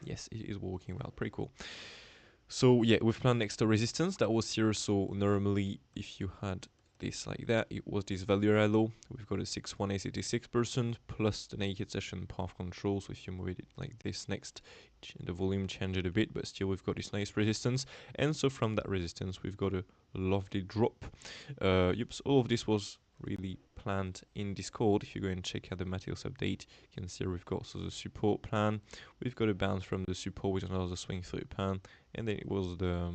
Yes, it is working well. Pretty cool. So yeah, we've planned next to resistance that was here. So normally, if you had this like that, it was this value low. We've got a 61886% plus the naked session path control. So if you move it like this next, the volume changed a bit, but still we've got this nice resistance. And so from that resistance, we've got a lovely drop. Yep, so all of this was really planned in Discord. If you go and check out the materials update, you can see we've got also the support plan. We've got a bounce from the support with another swing through plan, and then it was the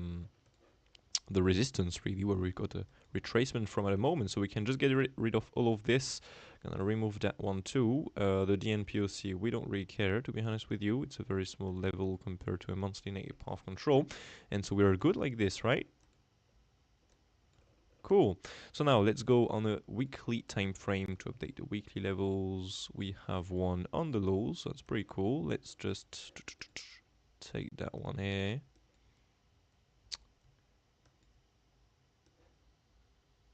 resistance really where we've got a retracement from at the moment. So we can just get rid of all of this. Gonna remove that one too. The DNPOC, we don't really care, to be honest with you. It's a very small level compared to a monthly negative path control, and so we are good like this, right? Cool. So now let's go on a weekly time frame to update the weekly levels. We have one on the lows, so that's pretty cool. Let's just take that one here.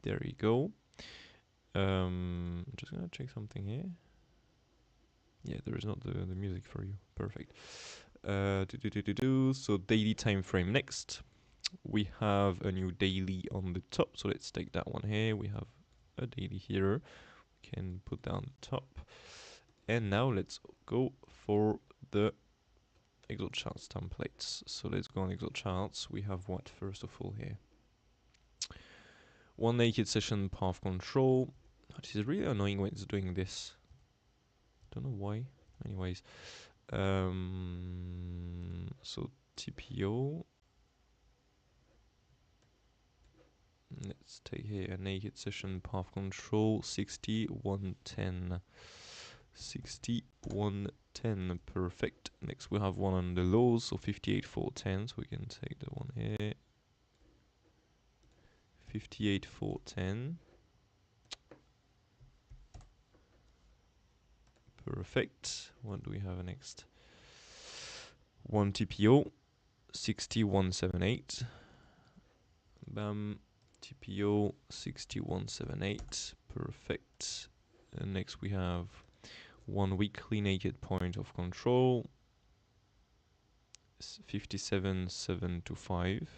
There you go. I'm just gonna check something here. Yeah, there is not the music for you. Perfect. So daily time frame next. We have a new daily on the top, so let's take that one here. We have a daily here. We can put down the top. And now let's go for the Excel charts templates. So let's go on Excel charts. We have what first of all here? One naked session path control. This is really annoying when it's doing this. Don't know why. Anyways, so TPO. Let's take here a naked session path control 6110. 6110, perfect. Next we have one on the lows, so 58410, so we can take the one here. 58410. Perfect. What do we have next? One TPO 6178. Bam. TPO 6178. Perfect. And next we have one weekly naked point of control 57725.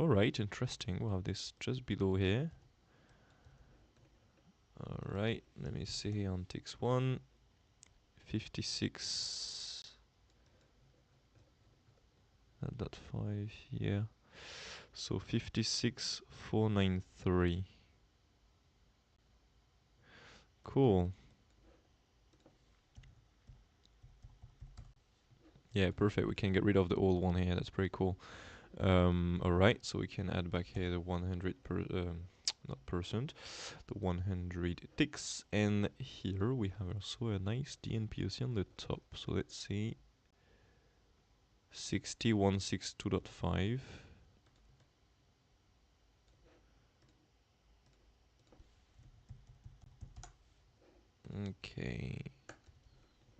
Alright, interesting. We'll have this just below here. Alright, let me see on TX1. 56.5, yeah. So 56493. Cool. Yeah, perfect. We can get rid of the old one here. That's pretty cool. Alright, so we can add back here the 100 not percent, the 100 ticks, and here we have also a nice DNPOC on the top. So let's see, 60162.5. Okay,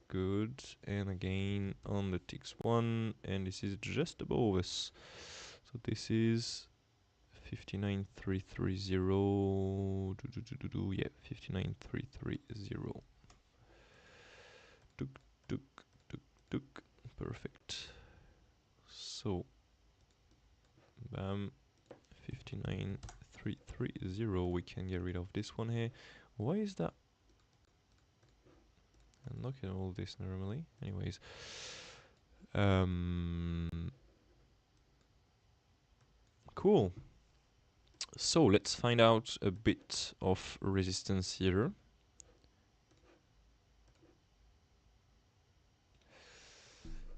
good. And again on the ticks one, and this is just above us. So this is 59330. Yeah, 59330. Tuk tuk tuk tuk. Perfect. So bam, 59330. We can get rid of this one here. Why is that? I'm not getting all this normally. Anyways, cool. So let's find out a bit of resistance here.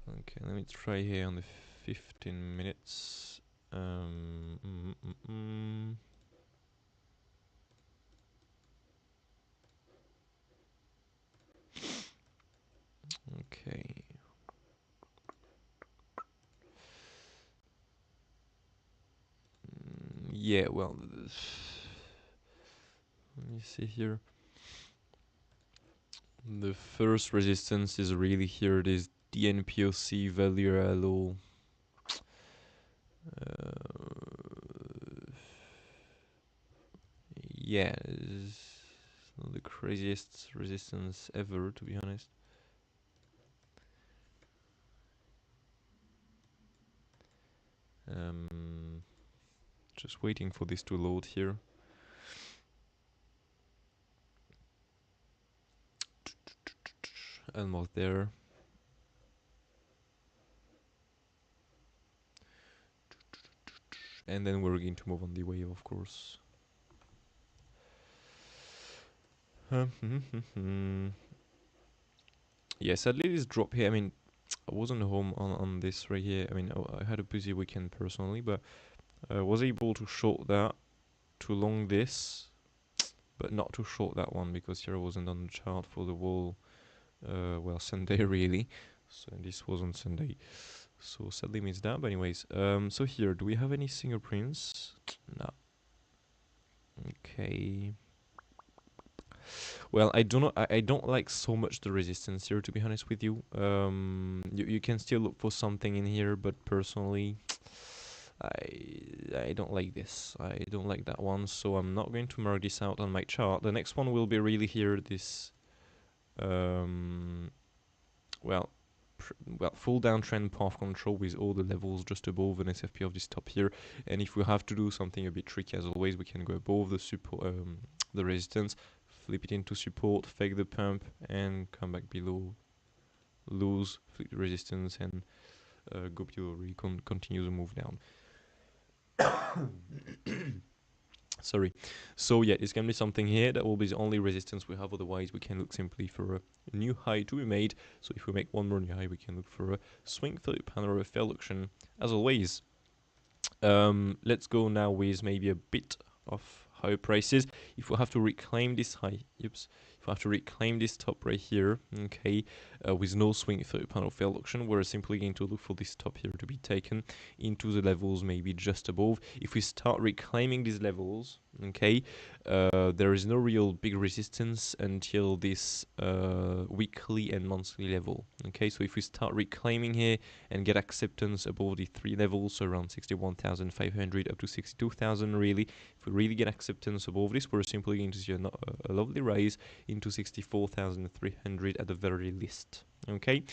Okay, let me try here on the 15 minutes. Okay. Yeah, well, let me see here. The first resistance is really here. This DNPOC value low. yeah, it's not the craziest resistance ever, to be honest. Just waiting for this to load here. Almost there. And then we're going to move on the wave, of course. Yeah, sadly this drop here, I mean, I wasn't home on this right here. I mean, I had a busy weekend personally, but I was able to short that, to long this, but not to short that one because here I wasn't on the chart for the whole, well, Sunday really. So and this was on Sunday. So sadly missed that, but anyways, so here, do we have any fingerprints? No. Okay. Well, I do not. I don't like so much the resistance here, to be honest with you. You can still look for something in here, but personally, I don't like this. I don't like that one, so I'm not going to mark this out on my chart. The next one will be really here. This, well, full downtrend path control with all the levels just above an SFP of this top here. And if we have to do something a bit tricky, as always, we can go above the support, the resistance, flip it into support, fake the pump, and come back below, lose, flip the resistance, and go below, really continue the move down. Sorry. So yeah, it's going to be something here that will be the only resistance we have. Otherwise, we can look simply for a new high to be made. So if we make one more new high, we can look for a swing flip and or a fail auction, as always. Let's go now with maybe a bit of higher prices. If we have to reclaim this high, if we have to reclaim this top right here, okay, with no swing through panel fail auction, we're simply going to look for this top here to be taken into the levels maybe just above. If we start reclaiming these levels, okay, there is no real big resistance until this weekly and monthly level. Okay, so if we start reclaiming here and get acceptance above the three levels, so around 61,500 up to 62,000 really, if we really get acceptance above this, we're simply going to see a lovely rise into 64,300 at the very least. Okay,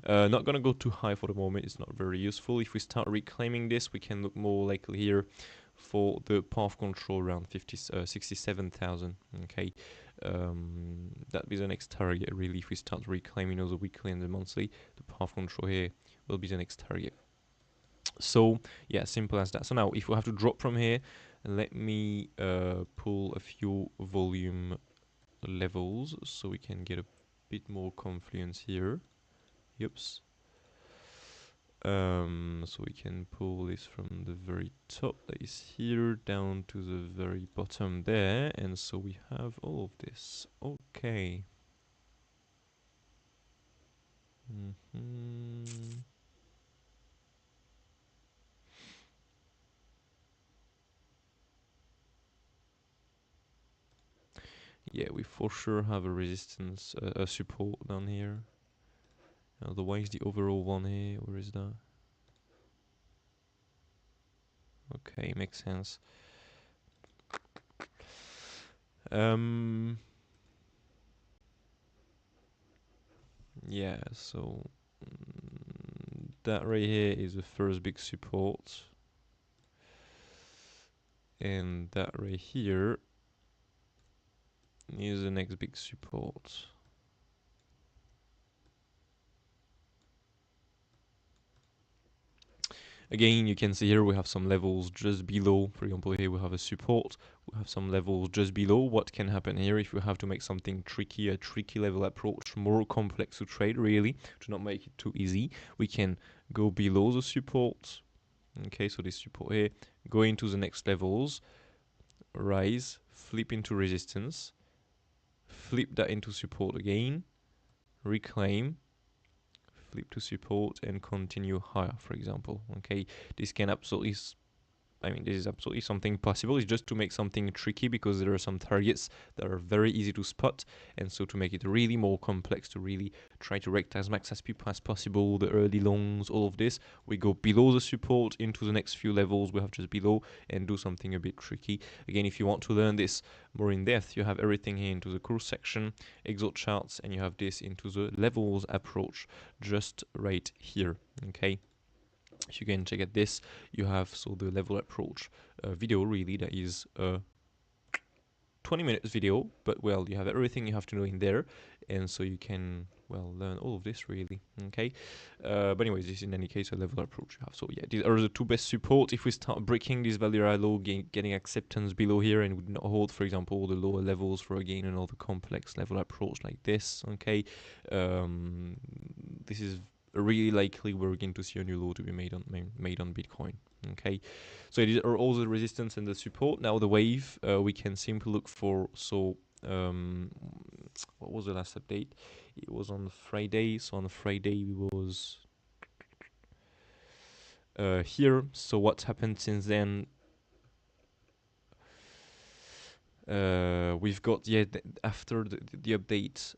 not gonna go too high for the moment, it's not very useful. If we start reclaiming this, we can look more likely here for the path control around 67,000. Okay, that be the next target really. If we start reclaiming the weekly and the monthly, the path control here will be the next target. So yeah, simple as that. So now if we have to drop from here, let me pull a few volume levels so we can get a bit more confluence here. Yups. So we can pull this from the very top that is here down to the very bottom there, and so we have all of this. Okay. Yeah, we for sure have a resistance, a support down here. Otherwise, the overall one here, where is that? Okay, makes sense. Yeah, so that right here is the first big support, and that right here is the next big support. Again, you can see here we have some levels just below. For example, here we have a support. We have some levels just below. What can happen here if we have to make something tricky, a tricky level approach, more complex to trade really, to not make it too easy, we can go below the support. Okay, so this support here, go into the next levels, rise, flip into resistance, flip that into support again, reclaim, flip to support, and continue higher, for example. Okay, this can absolutely I mean, this is absolutely something possible. It's just to make something tricky because there are some targets that are very easy to spot. And so to make it really more complex, to really try to rect as much as people as possible, the early longs, all of this, we go below the support into the next few levels we have just below and do something a bit tricky. Again, if you want to learn this more in depth, you have everything here into the course section, exalt charts, and you have this into the levels approach just right here. Okay. If you can check out this, you have so the level approach video really that is 20 minutes video, but well, you have everything you have to know in there, and so you can well learn all of this really. Okay, but anyways, this is in any case a level approach you have. So yeah, these are the two best support. If we start breaking this value low, getting acceptance below here, and would not hold, for example, the lower levels for again another complex level approach like this. Okay, this is really likely we're going to see a new low to be made on Bitcoin. Okay, so these are all the resistance and the support. Now the wave, we can simply look for. So what was the last update? It was on Friday. So on Friday we was here. So what's happened since then? We've got after the update.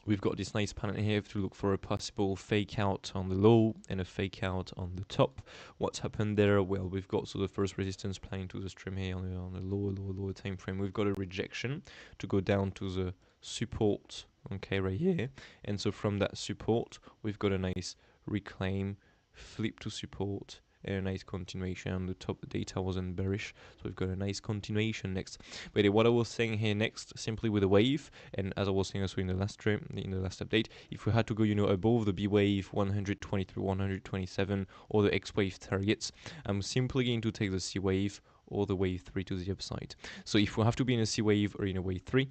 We've got this nice pattern here to look for a possible fake out on the low and a fake out on the top. What's happened there? Well, we've got so the first resistance playing to the stream here on the lower time frame. We've got a rejection to go down to the support, okay, right here. And so from that support, we've got a nice reclaim, flip to support, and a nice continuation. On the top, the data wasn't bearish, so we've got a nice continuation next. But what I was saying here next, simply with a wave, and as I was saying also in the last stream, in the last update, if we had to go, above the B wave 123, 127, or the X wave targets, I'm simply going to take the C wave or the wave 3 to the upside. So if we have to be in a C wave or in a wave 3,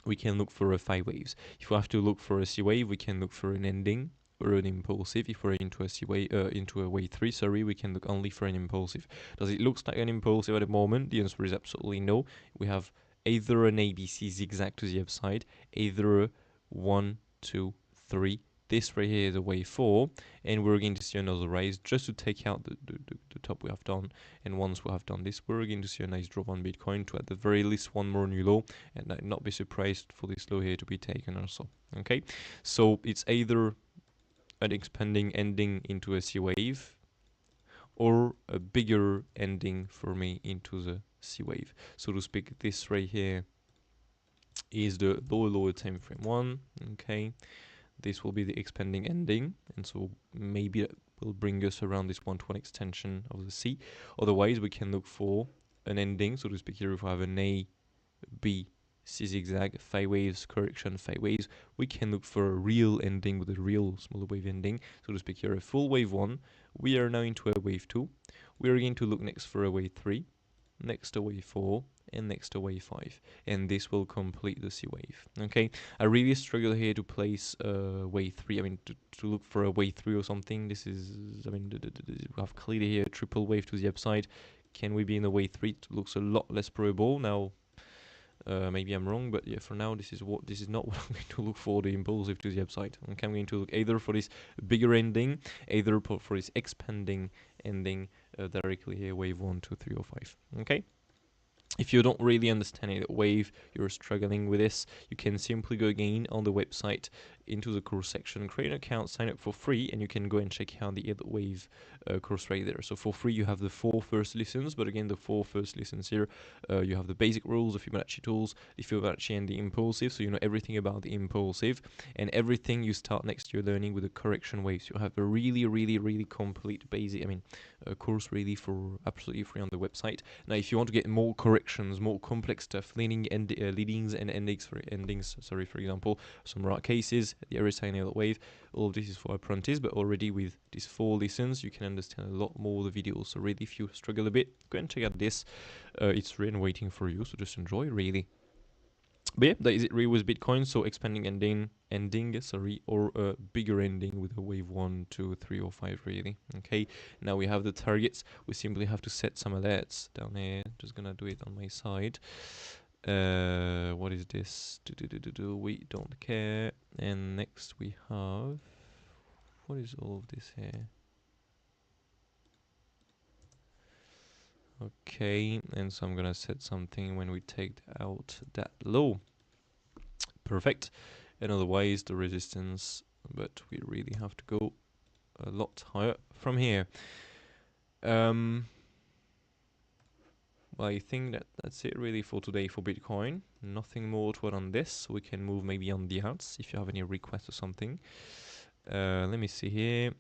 we can look for a 5 waves. If we have to look for a C wave, we can look for an ending or an impulsive. If we're into a C wave, into a wave 3, sorry, we can look only for an impulsive. Does it look like an impulsive at the moment? The answer is absolutely no. We have either an ABC zigzag to the upside, either a 1, 2, 3. This right here is a wave 4, and we're going to see another rise just to take out the top we have done. And once we have done this, we're going to see a nice drop on Bitcoin to at the very least one more new low, and I'd not be surprised for this low here to be taken also. Okay, so it's either an expanding ending into a C wave or a bigger ending for me into the C wave. So to speak, this right here is the lower time frame one. Okay, this will be the expanding ending, and so maybe it will bring us around this 1-to-1 extension of the C. Otherwise, we can look for an ending, so to speak. Here, if we have an A, B, C zigzag, 5 waves, correction, 5 waves, we can look for a real ending with a real smaller wave ending, so to speak. Here, a full wave 1. We are now into a wave 2. We are going to look next for a wave 3, next a wave 4, and next a wave 5, and this will complete the C wave. Okay, I really struggle here to place wave 3. I mean, to look for a wave 3 or something. This is, I mean, we have clearly here a triple wave to the upside. Can we be in the wave 3? It looks a lot less probable now. Maybe I'm wrong, but yeah, for now this is not what I'm going to look for, the impulsive to the upside. Okay, I'm going to look either for this bigger ending, either for this expanding ending directly here, wave 1, 2, 3, or 5. Okay. If you don't really understand it, wave, you're struggling with this, you can simply go again on the website into the course section, create an account, sign up for free, and you can go and check out the Elliott wave course right there. So for free, you have the 4 first lessons, but again, the 4 first lessons here, you have the basic rules, the Fibonacci tools, the Fibonacci and the impulsive, so you know everything about the impulsive, and everything you start next year learning with the correction waves. You have a really complete basic, course really for absolutely free on the website. Now, if you want to get more corrections, more complex stuff, leadings and endings, for example, some rare cases, the RSI and wave, all of this is for apprentice, but already with these 4 lessons, you can understand a lot more of the videos. So really, if you struggle a bit, go and check out this. It's written waiting for you, so just enjoy, really. But yeah, that is it really with Bitcoin. So expanding ending, or a bigger ending with a wave 1, 2, 3, or 5, really. Okay, now we have the targets. We simply have to set some alerts down here. Just gonna do it on my side. What is this? We don't care. And next we have, what is all of this here? Okay, and so I'm gonna set something when we take out that low. Perfect. And otherwise the resistance, but we really have to go a lot higher from here. Well, I think that's it really for today for Bitcoin. Nothing more to add on this. We can move maybe on the alts if you have any requests or something. Let me see here.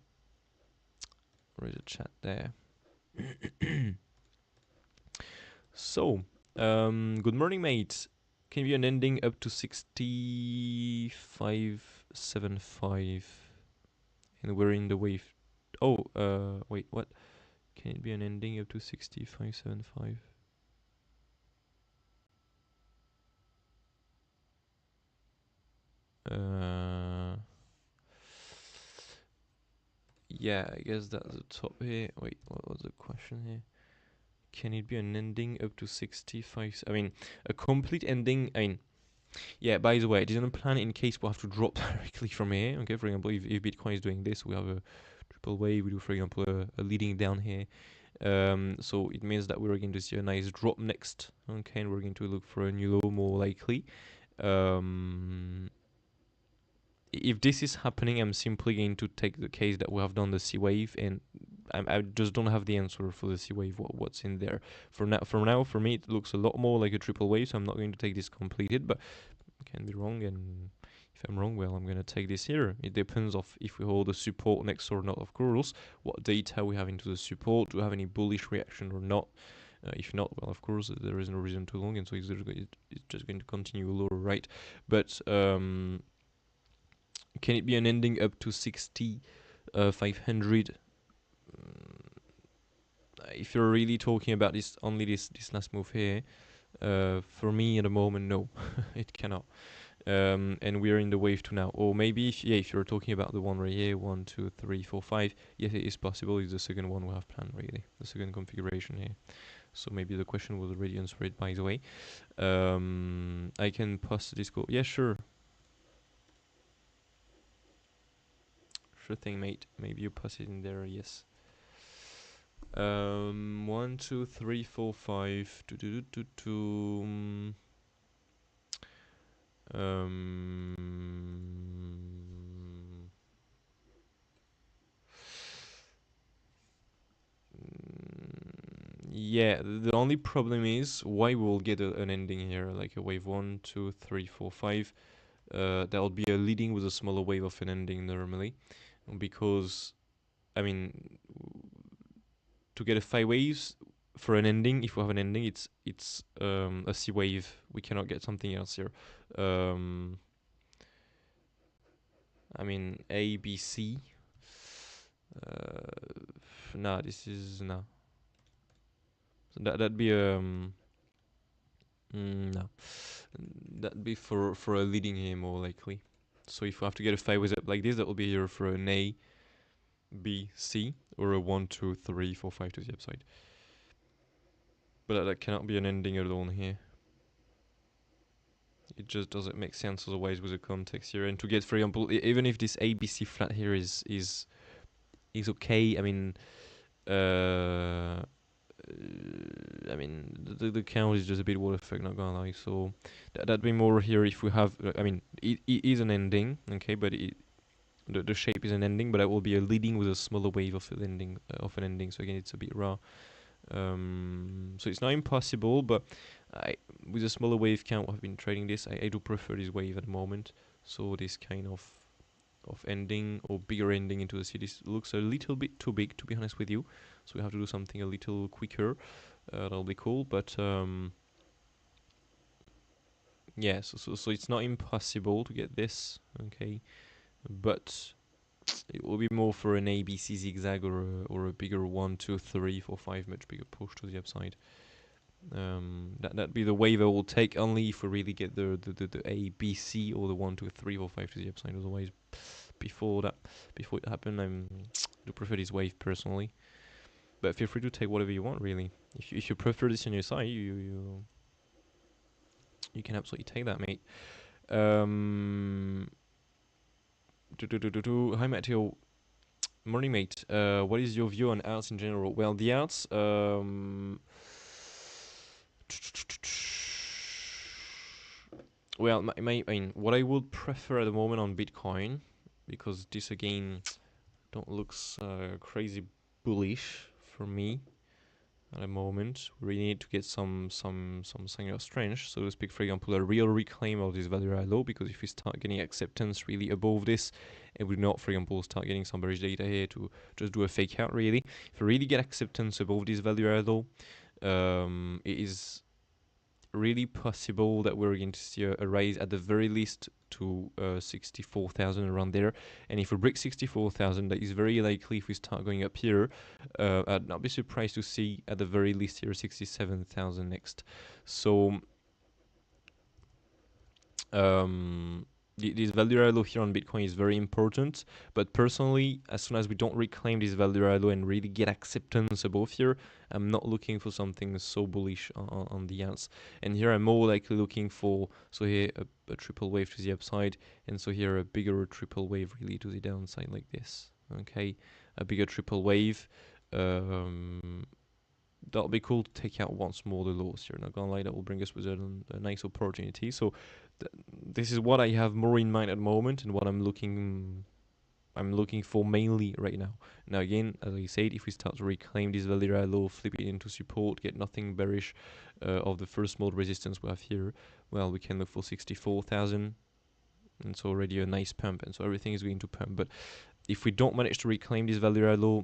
Where is the chat there? So, good morning, mate. Can be an ending up to 65.75, and we're in the wave. Oh, wait, what? Can it be an ending up to 65.75? Yeah, I guess that's the top here. Wait, what was the question here? Can it be an ending up to 65? I mean, a complete ending. I mean, yeah, by the way, I didn't plan in case we'll have to drop directly from here. Okay, for example, if Bitcoin is doing this, we have a triple wave. We do, for example, a leading down here. So it means that we're going to see a nice drop next. Okay, and we're going to look for a new low more likely. If this is happening, I'm simply going to take the case that we have done the C wave, and I just don't have the answer for the C wave. What's in there for now? For me, it looks a lot more like a triple wave, so I'm not going to take this completed, but I can be wrong. And if I'm wrong, well, I'm going to take this here. It depends of if we hold the support next or not, of course. What data we have into the support? Do we have any bullish reaction or not? If not, well, of course, there is no reason to long, and so it's just going to continue lower, right? But can it be an ending up to 60,500? If you're really talking about this only this last move here, for me at the moment, no, it cannot. And we're in the wave 2 now. Or maybe if you're talking about the one right here, 1, 2, 3, 4, 5, yes, it is possible. It's the second one we have planned, really, the second configuration here. So maybe the question was already answered, by the way. I can post the Discord. Yeah, sure. Sure thing, mate. Maybe you post it in there, yes. 1, 2, 3, 4, 5. Yeah, the only problem is why we'll get an ending here, like a wave 1, 2, 3, 4, 5. That'll be a leading with a smaller wave of an ending normally, because I mean, to get a 5 waves for an ending, if we have an ending, it's a C wave. We cannot get something else here. I mean A, B, C. Nah, this is nah. So that'd be no. That'd be for a leading here more likely. So if we have to get a 5 waves up like this, that will be here for an A, B, C, or a 1, 2, 3, 4, 5 to the upside. But that cannot be an ending alone here. It just doesn't make sense otherwise with the context here. And to get, for example, even if this ABC flat here is okay, I mean, the count is just a bit what the fuck, not gonna lie. So that'd be more here if we have. I mean, it is an ending, okay, but the shape is an ending, but that will be a leading with a smaller wave of an ending. So again, it's a bit raw. So it's not impossible, but with a smaller wave count, I've been trading this. I do prefer this wave at the moment. So this kind of ending or bigger ending into the cities looks a little bit too big, to be honest with you. So we have to do something a little quicker. That'll be cool, but yeah. So it's not impossible to get this, okay, but it will be more for an ABC zigzag or a bigger 1, 2, 3, 4, 5, much bigger push to the upside. That'd be the wave I will take only if we really get the A, B, C, or the 1, 2, 3, or 5 to the upside. Otherwise, before it happened, I do prefer this wave personally. But feel free to take whatever you want, really. If you prefer this on your side, you can absolutely take that, mate. Hi, Matteo. Morning, mate. What is your view on arts in general? Well, the arts, well, I mean, what I would prefer at the moment on Bitcoin, because this again don't looks crazy bullish for me at the moment. We really need to get some sign of strength, so to speak. For example, a real reclaim of this value low, because if we start getting acceptance really above this, and we not, for example, start getting some bearish data here to just do a fake out really. If we really get acceptance above this value low, it is really possible that we're going to see a rise at the very least to 64,000 around there. And if we break 64,000, that is very likely. If we start going up here, I'd not be surprised to see at the very least here 67,000 next. So this value low here on Bitcoin is very important, but personally, as soon as we don't reclaim this value low and really get acceptance above here, I'm not looking for something so bullish on the alts. And here I'm more likely looking for, so here a triple wave to the upside, and so here a bigger triple wave really to the downside like this. Okay, a bigger triple wave. That'll be cool to take out once more the lows here. Not gonna lie, that will bring us with a nice opportunity. So this is what I have more in mind at the moment, and what I'm looking for mainly right now. Now again, as I said, if we start to reclaim this value low, flip it into support, get nothing bearish of the first small resistance we have here, well, we can look for 64,000, and so already a nice pump, and so everything is going to pump. But if we don't manage to reclaim this value low,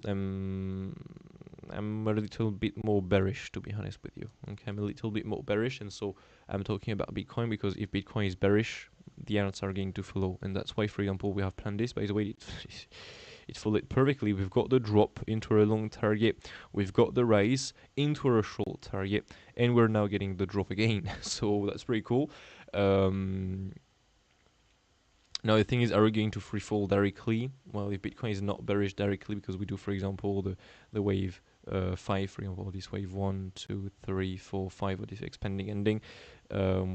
I'm a little bit more bearish, to be honest with you. Okay, I'm a little bit more bearish, and so I'm talking about Bitcoin, because if Bitcoin is bearish, the alts are going to follow, and that's why, for example, we have planned this. By the way, it followed perfectly. We've got the drop into a long target, we've got the rise into a short target, and we're now getting the drop again. So that's pretty cool. Now the thing is, are we going to free fall directly? Well, if Bitcoin is not bearish directly, because we do, for example, the wave 5, for example, this wave 1, 2, 3, 4, 5, or this expanding ending,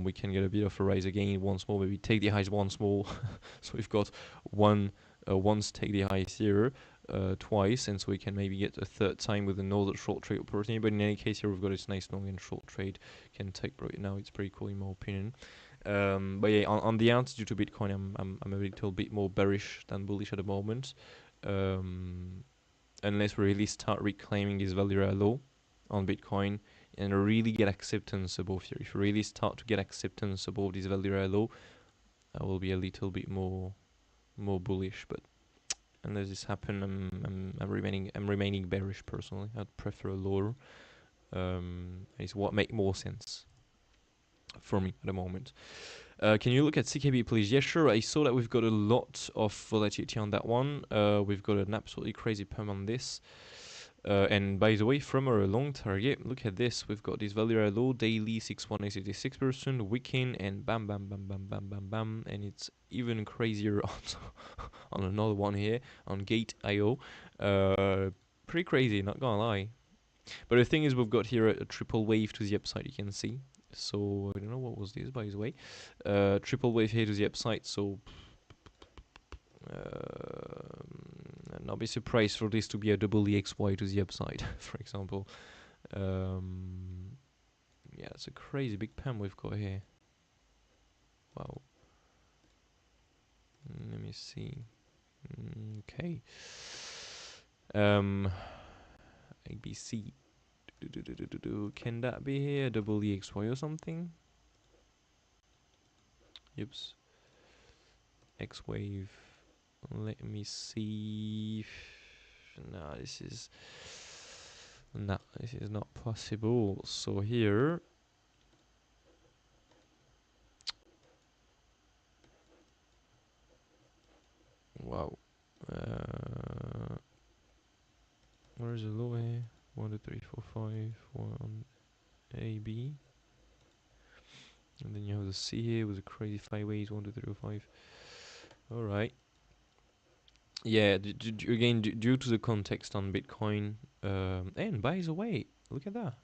we can get a bit of a rise again once more. Maybe take the highs once more. So we've got once take the highs here, twice, and so we can maybe get a third time with another short trade opportunity. But in any case, here we've got this nice long and short trade can take right now. It's pretty cool in my opinion. But yeah, on the outs, due to Bitcoin, I'm a little bit more bearish than bullish at the moment. Unless we really start reclaiming this value low on Bitcoin and really get acceptance above here. If we really start to get acceptance above this value low, I will be a little bit more bullish. But unless this happen, I'm remaining bearish personally. I'd prefer a lower. It's what make more sense for me at the moment. Can you look at CKB, please? Yeah, sure. I saw that we've got a lot of volatility on that one. We've got an absolutely crazy pump on this. And by the way, from our long target, look at this. We've got this value low daily 6.86%, weekend, and bam, bam, bam, bam, bam, bam, bam. And it's even crazier on another one here on Gate.io. Pretty crazy, not gonna lie. But the thing is, we've got here a triple wave to the upside, you can see. So I don't know what was this, by the way. Triple wave here to the upside. So and I'll be surprised for this to be a double EXY to the upside, for example. Yeah, it's a crazy big pump we've got here. Wow. Let me see. Okay. ABC. Can that be here? Double EXY or something? Oops. X wave. Let me see. No, this is not possible. So here, wow. Where's the low here? 1, 2, 3, 4, 5. 1 A, B. And then you have the C here with the crazy 5 ways. 1, 2, 3, 4, 5. All right. Yeah, again, due to the context on Bitcoin, and by the way, look at that.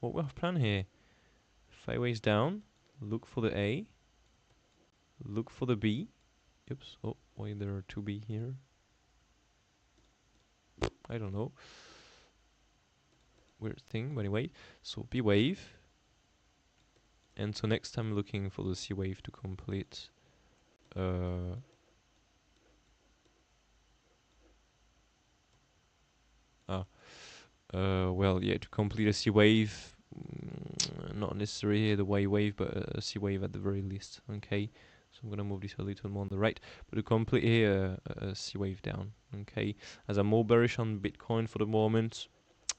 What we have planned here. 5 ways down. Look for the A. Look for the B. Oops. Oh, why there are 2 B here? I don't know. Weird thing, but anyway. So B wave. And so next I'm looking for the C wave to complete. Well, yeah, to complete a C wave, not necessarily the Y wave, but a C wave at the very least. Okay, so I'm gonna move this a little more on the right, but to complete here a C wave down. Okay, as I'm more bearish on Bitcoin for the moment,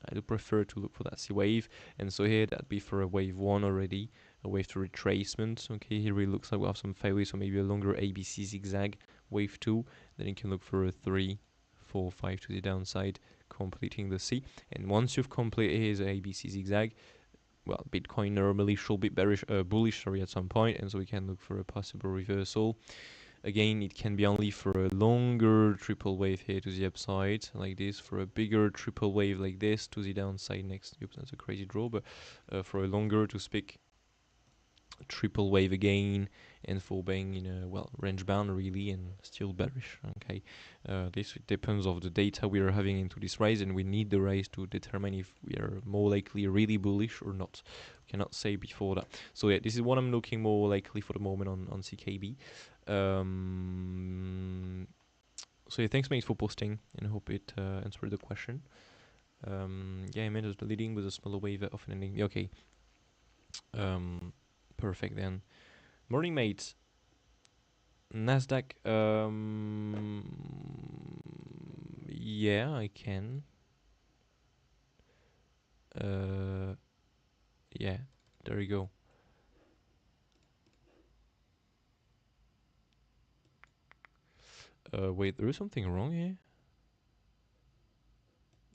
I do prefer to look for that C wave, and so here that'd be for a wave one already, a wave to retracement. Okay, here it looks like we have some fairways, so maybe a longer ABC zigzag, wave two. Then you can look for a 3, 4, 5 to the downside, completing the C. And once you've completed his ABC zigzag, well, Bitcoin normally should be bullish, sorry, at some point, and so we can look for a possible reversal. Again, it can be only for a longer triple wave here to the upside, like this, for a bigger triple wave like this to the downside next. Oops, that's a crazy draw, but for a longer to speak triple wave again, and for being in a, well, range bound really, and still bearish. Okay, this depends of the data we are having into this rise, and we need the rise to determine if we are more likely really bullish or not. We cannot say before that. So yeah, this is what I'm looking more likely for the moment on CKB. So yeah, thanks mate for posting, and I hope it answered the question. Yeah, I meant the leading with a smaller wave of an ending. Okay. Perfect then. Morning mate. NASDAQ, yeah, I can. Yeah, there you go. Wait, there is something wrong here?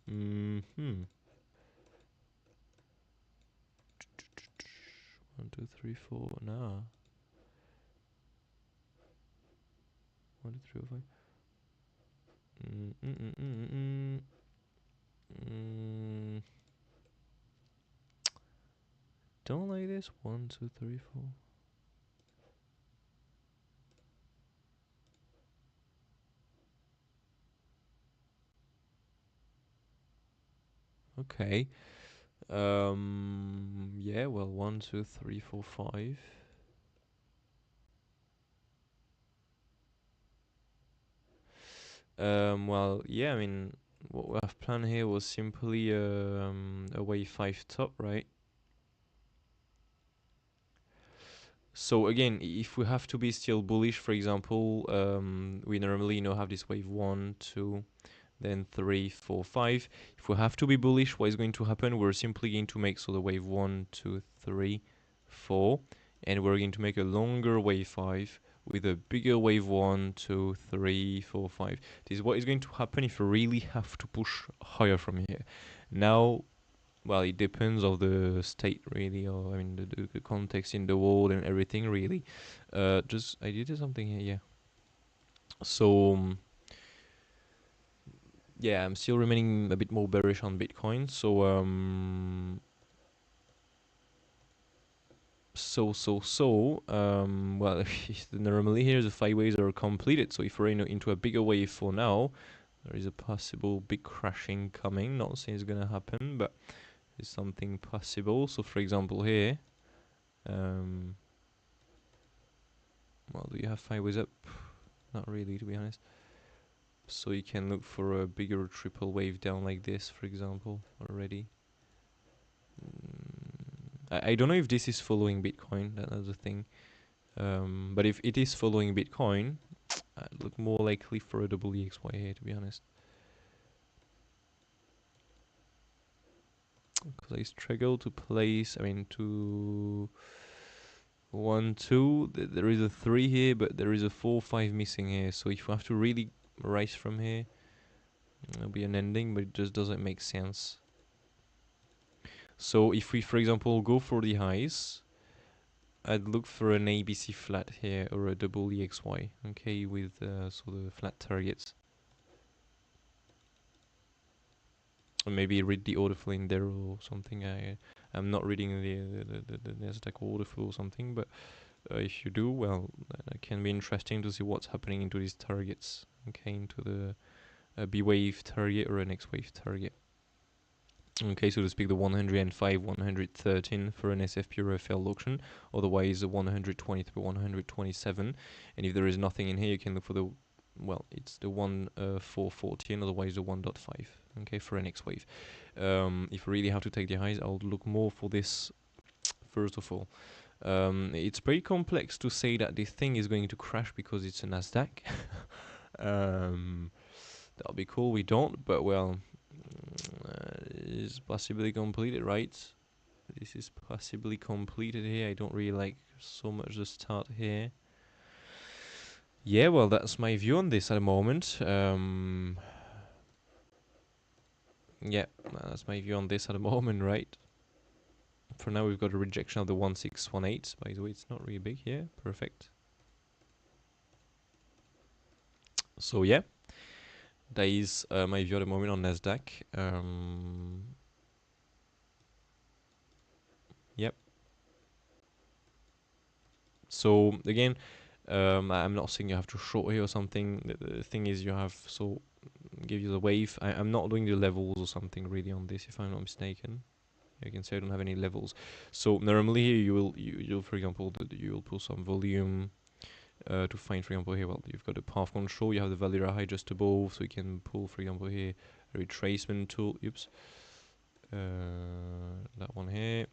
Mm-hmm. 1, 2, 3, 4, nah. 1, 2, 3, 4, 5. Don't like this. 1, 2, 3, 4. Okay. Yeah, well, 1, 2, 3, 4, 5. Well, yeah, I mean, what we have planned here was simply a wave 5 top, right? So again, if we have to be still bullish, for example, we normally have this wave 1, 2, then 3, 4, 5. If we have to be bullish, what is going to happen? We're simply going to make the wave 1, 2, 3, 4, and we're going to make a longer wave 5 with a bigger wave 1, 2, 3, 4, 5. This is what is going to happen if we really have to push higher from here. Now, well, it depends on the state really, or I mean the context in the world and everything really. I did something here, yeah. So yeah, I'm still remaining a bit more bearish on Bitcoin. So well, normally here the 5 waves are completed. So if we're into a bigger wave for now, there is a possible big crashing coming. Not saying it's gonna happen, but it's something possible. So for example here, well, do you have 5 waves up? Not really, to be honest. So you can look for a bigger triple wave down like this, for example, already. I don't know if this is following Bitcoin, that's the thing. But if it is following Bitcoin, I'd look more likely for a double EXY here, to be honest. Because I struggle to place, I mean, to 1, 2, there is a 3 here, but there is a 4, 5 missing here. So if we have to really rise from here, it'll be an ending, but it just doesn't make sense. So if we, for example, go for the highs, I'd look for an ABC flat here or a double EXY, okay, with so the flat targets. Or maybe read the order flow in there or something. I'm not reading the NASDAQ order flow or something, but if you do, well, it can be interesting to see what's happening into these targets, okay, into the B wave target or an X wave target. Okay, so to speak, the 105, 113 for an SFP or FL auction, otherwise the 123, 127. And if there is nothing in here, you can look for the, well, it's the 414, otherwise the 1.5. Okay, for an X wave. If you really have to take the highs, I'll look more for this first of all. It's pretty complex to say that this thing is going to crash because it's a NASDAQ. That'll be cool. We don't, but well, is possibly completed, right? This is possibly completed here. I don't really like so much the start here. Yeah, well, that's my view on this at the moment. Yeah, that's my view on this at the moment, right? For now, we've got a rejection of the 1618. By the way, it's not really big here. Perfect. So yeah, that is my view at the moment on NASDAQ. Yep. So again, I'm not saying you have to short here or something. The thing is, you have so give you the wave. I'm not doing the levels or something really on this, if I'm not mistaken. You can say I don't have any levels. So normally here you'll for example you will pull some volume to find, for example, here. Well, you've got a path control. You have the value high just above, so you can pull, for example, here a retracement tool. Oops, that one here.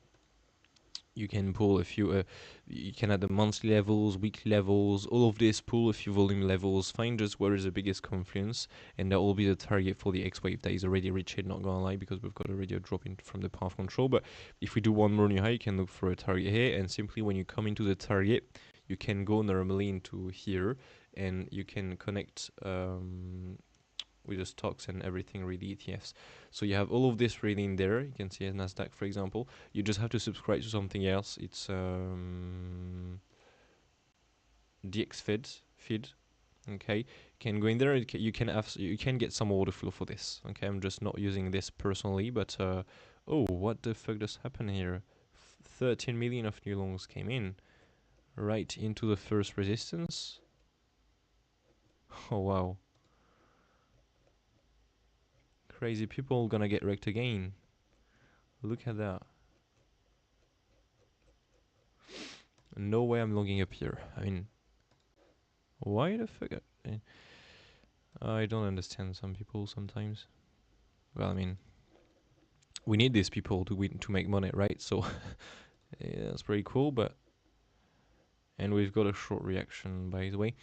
You can pull a few, you can add the monthly levels, weekly levels, all of this, pull a few volume levels, find just where is the biggest confluence, and that will be the target for the X wave that is already reached, not gonna lie, because we've got already a drop in from the path control. But if we do one more new high, you can look for a target here, and simply when you come into the target, you can go normally into here, and you can connect with the stocks and everything, really ETFs. So you have all of this really in there. You can see as NASDAQ, for example. You just have to subscribe to something else. It's DXFID feed. Okay, you can go in there. You can get some order flow for this. Okay, I'm just not using this personally, but oh, what the fuck just happened here? 13 million of new longs came in right into the first resistance. Oh wow. Crazy people gonna get wrecked again. Look at that. No way I'm logging up here. I mean, why the fuck? I don't understand some people sometimes. Well, I mean, we need these people to win, to make money, right? So yeah, that's pretty cool. But and we've got a short reaction, by the way.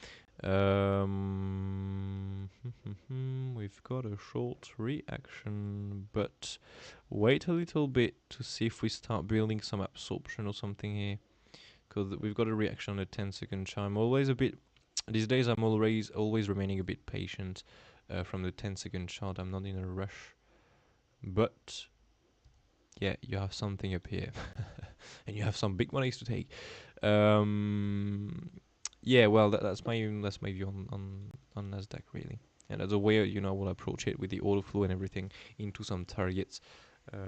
We've got a short reaction, but wait a little bit to see if we start building some absorption or something here, because we've got a reaction on a 10-second chart. I'm always a bit, these days I'm always remaining a bit patient from the 10-second chart. I'm not in a rush, but yeah, you have something up here, and you have some big monies to take. Yeah, well, that's my view on NASDAQ really, and that's the way I will approach it with the order flow and everything into some targets,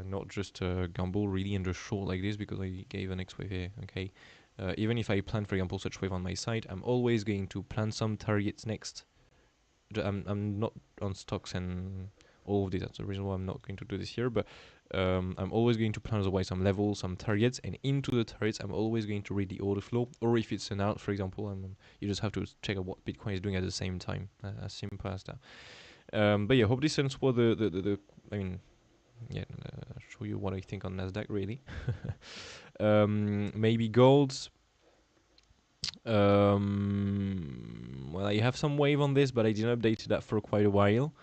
not just gamble really and just short like this because I gave an X wave here. Okay, even if I plan, for example, such wave on my side, I'm always going to plan some targets next. I'm not on stocks and all of this. That's the reason why I'm not going to do this here. But I'm always going to plan otherwise some levels, some targets, and into the targets, I'm always going to read the order flow. Or if it's an out, for example, you just have to check out what Bitcoin is doing at the same time. As simple as that. But yeah, hope this sense was the I mean, yeah, I'll show you what I think on NASDAQ really. Maybe gold. Well, I have some wave on this, but I didn't update that for quite a while.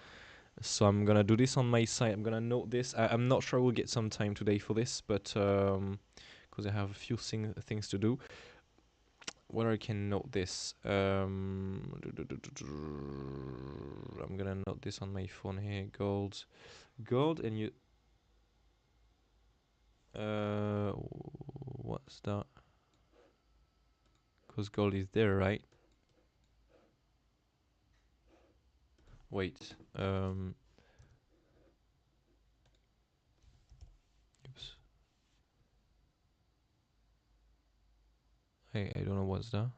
So I'm gonna do this on my side. I'm gonna note this. I'm not sure we'll get some time today for this, but because I have a few things to do. Where I can note this. I'm gonna note this on my phone here. Gold, and you. What's that? Because gold is there, right? Wait. Oops. I don't know what's that.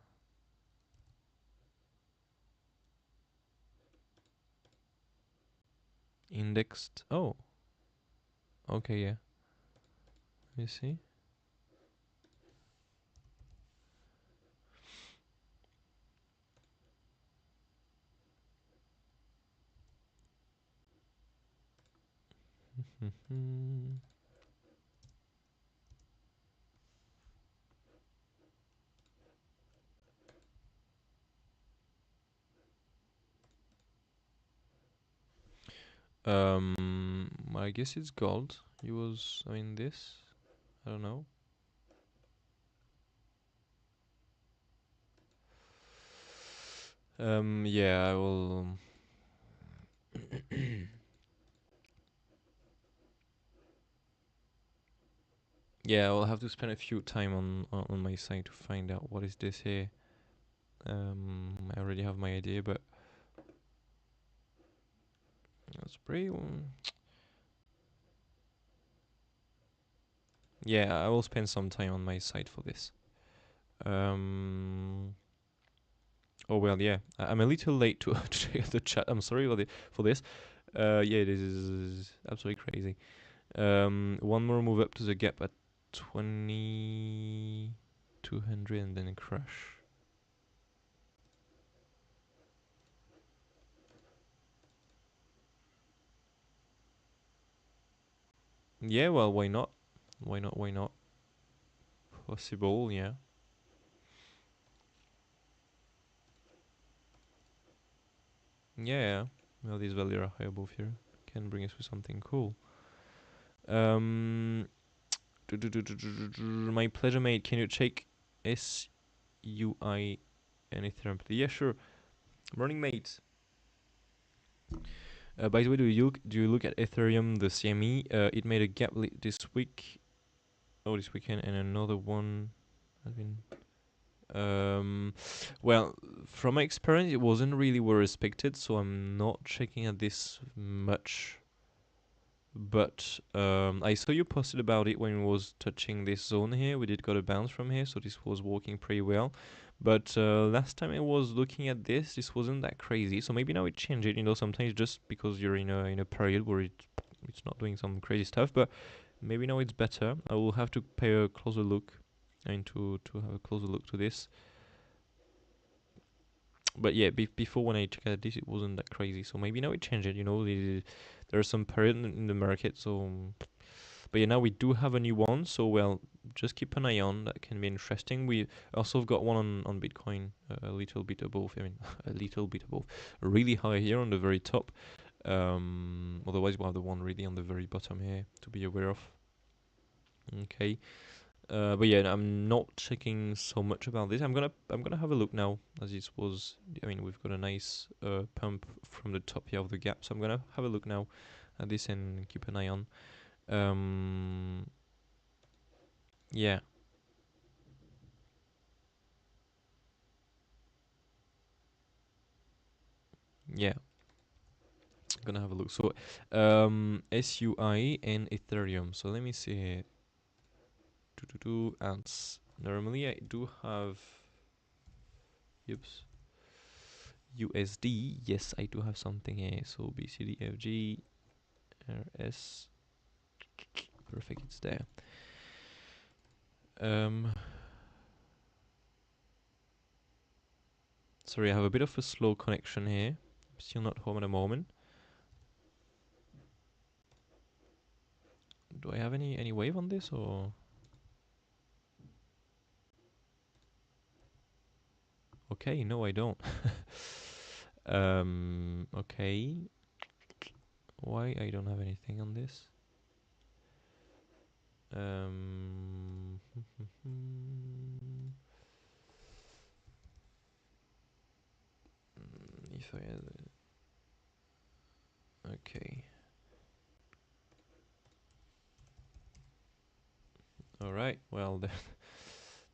Indexed. Oh. Okay, yeah. Let me see. I guess it's gold. He was, I mean, this. I don't know. Yeah, I will. Yeah, I'll have to spend a few time on my side to find out what is this here. I already have my idea, but that's pretty. Yeah, I will spend some time on my side for this. Oh well, yeah. I'm a little late to to check the chat. I'm sorry for this. Yeah, this is absolutely crazy. One more move up to the gap at 2200 and then a crash. Yeah, well, why not? Why not? Why not? Possible, yeah. Yeah. Well, these values are high above here. Can bring us with something cool. Um, my pleasure, mate. Can you check SUI and Ethereum? Yeah, sure. Morning, mate. By the way, do you look at Ethereum, the CME? It made a gap this week. Oh, this weekend, and another one has been. Well, from my experience, it wasn't really well respected, so I'm not checking at this much. But I saw you posted about it when it was touching this zone here. We did got a bounce from here, so this was working pretty well. But last time I was looking at this wasn't that crazy. So maybe now it changed it. You know, sometimes just because you're in a period where it's not doing some crazy stuff, but maybe now it's better. I will have to pay a closer look and to have a closer look to this. But yeah, before when I checked at this, it wasn't that crazy. So maybe now it changed it. You know, there's some period in the market. So, but yeah, now we do have a new one. So well, just keep an eye on. That can be interesting. We also have got one on Bitcoin, a little bit above. I mean, a little bit above, really high here on the very top. Otherwise, we'll have the one really on the very bottom here to be aware of. Okay. But yeah, I'm not checking so much about this. I'm gonna have a look now, as this was. I mean, we've got a nice pump from the top here of the gap, so I'm gonna have a look now at this and keep an eye on. Yeah, yeah, gonna have a look. So, SUI and Ethereum. So let me see here. Ants. Normally, I do have. Oops. USD. Yes, I do have something here. So BCDFG, RS. Perfect, it's there. Um, Sorry, I have a bit of a slow connection here. I'm still not home at the moment. Do I have any wave on this or? Okay, no, I don't. Okay. Why I don't have anything on this? If I had, okay. All right. Well,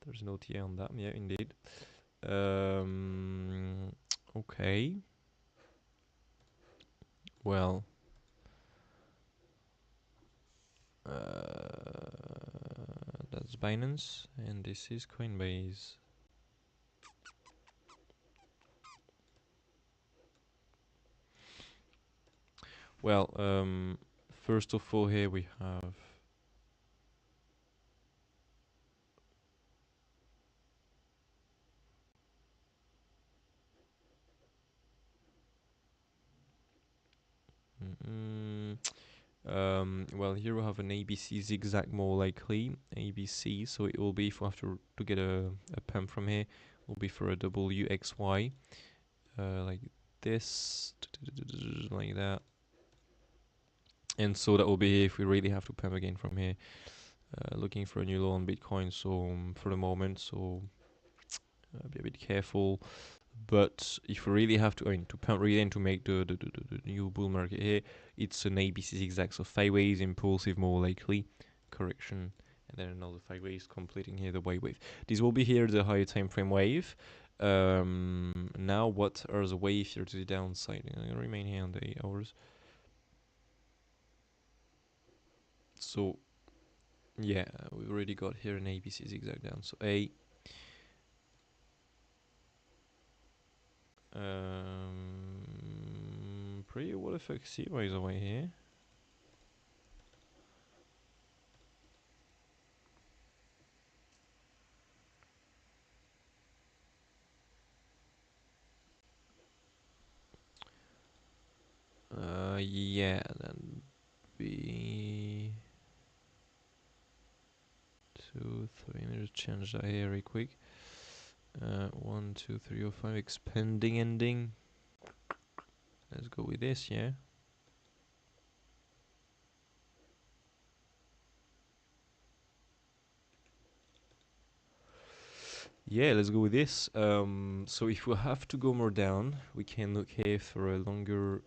there's no TA on that. Yeah, indeed. Okay. Well, that's Binance, and this is Coinbase. Well, first of all, here we have well, here we have an ABC zigzag more likely, ABC, so it will be, if we have to get a pump from here, will be for a WXY, like this, like that. And so that will be if we really have to pump again from here, looking for a new low on Bitcoin, so for the moment, so be a bit careful. But if we really have to, I mean, to pump really and to make the new bull market here, it's an ABC zigzag, so sideways, impulsive more likely, correction, and then another sideways completing here the Y wave. This will be here the higher time frame wave. Now what are the waves here to the downside? I'm gonna remain here on the 8 hours. So yeah, we already got here an ABC zigzag down. So A. Pretty what if I see by the way here. Yeah, then be 2, 3. Let me just change that here very quick. 1, 2, 3, or 5. Expanding ending. Let's go with this, yeah. Yeah, let's go with this. So if we have to go more down, we can look here for a longer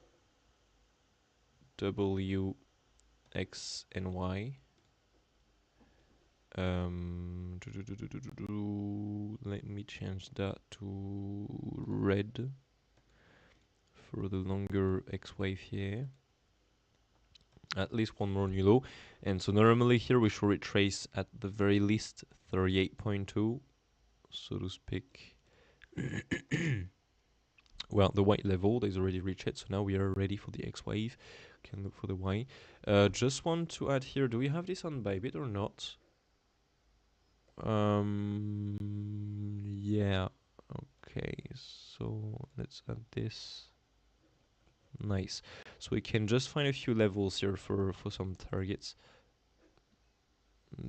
W, X, and Y. Let me change that to red for the longer X wave here. At least one more new low. And so normally here we should retrace at the very least 38.2, so to speak. Well, the white level is already reached it, so now we are ready for the X wave. Can look for the Y. Just want to add here, do we have this on Bybit or not? Yeah. Okay, so let's add this. Nice. So we can just find a few levels here for some targets.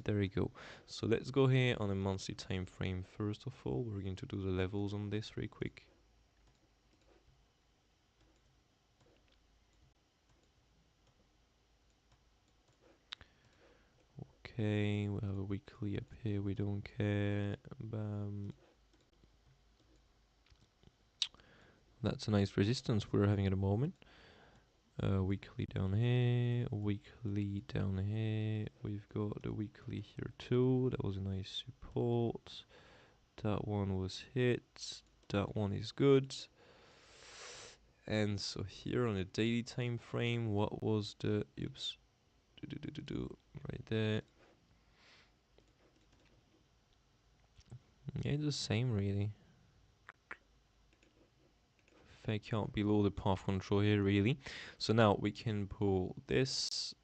There we go. So let's go here on a monthly time frame. First of all, we're going to do the levels on this very quick. Okay, we have a weekly up here, we don't care. Bam. That's a nice resistance we're having at the moment. Weekly down here, weekly down here. We've got the weekly here too. That was a nice support. That one was hit. That one is good. And so here on the daily time frame, what was the oops, right there. Yeah, it's the same really. Fake out below the path control here really. So now we can pull this.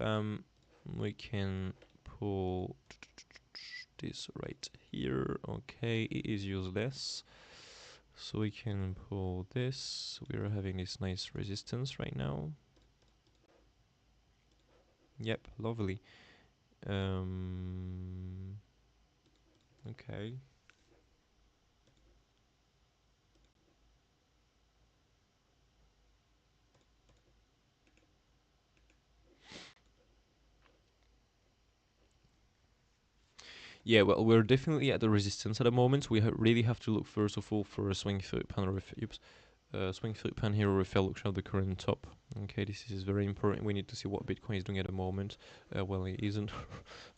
We can pull this right here. Okay, it is useless. So we can pull this. We are having this nice resistance right now. Yep, lovely. Okay. Yeah, well, we're definitely at the resistance at the moment. We really have to look first of all for a swing flip pan or swing flip pan here or reflection of the current top. Okay, this is very important. We need to see what Bitcoin is doing at the moment. Well, it isn't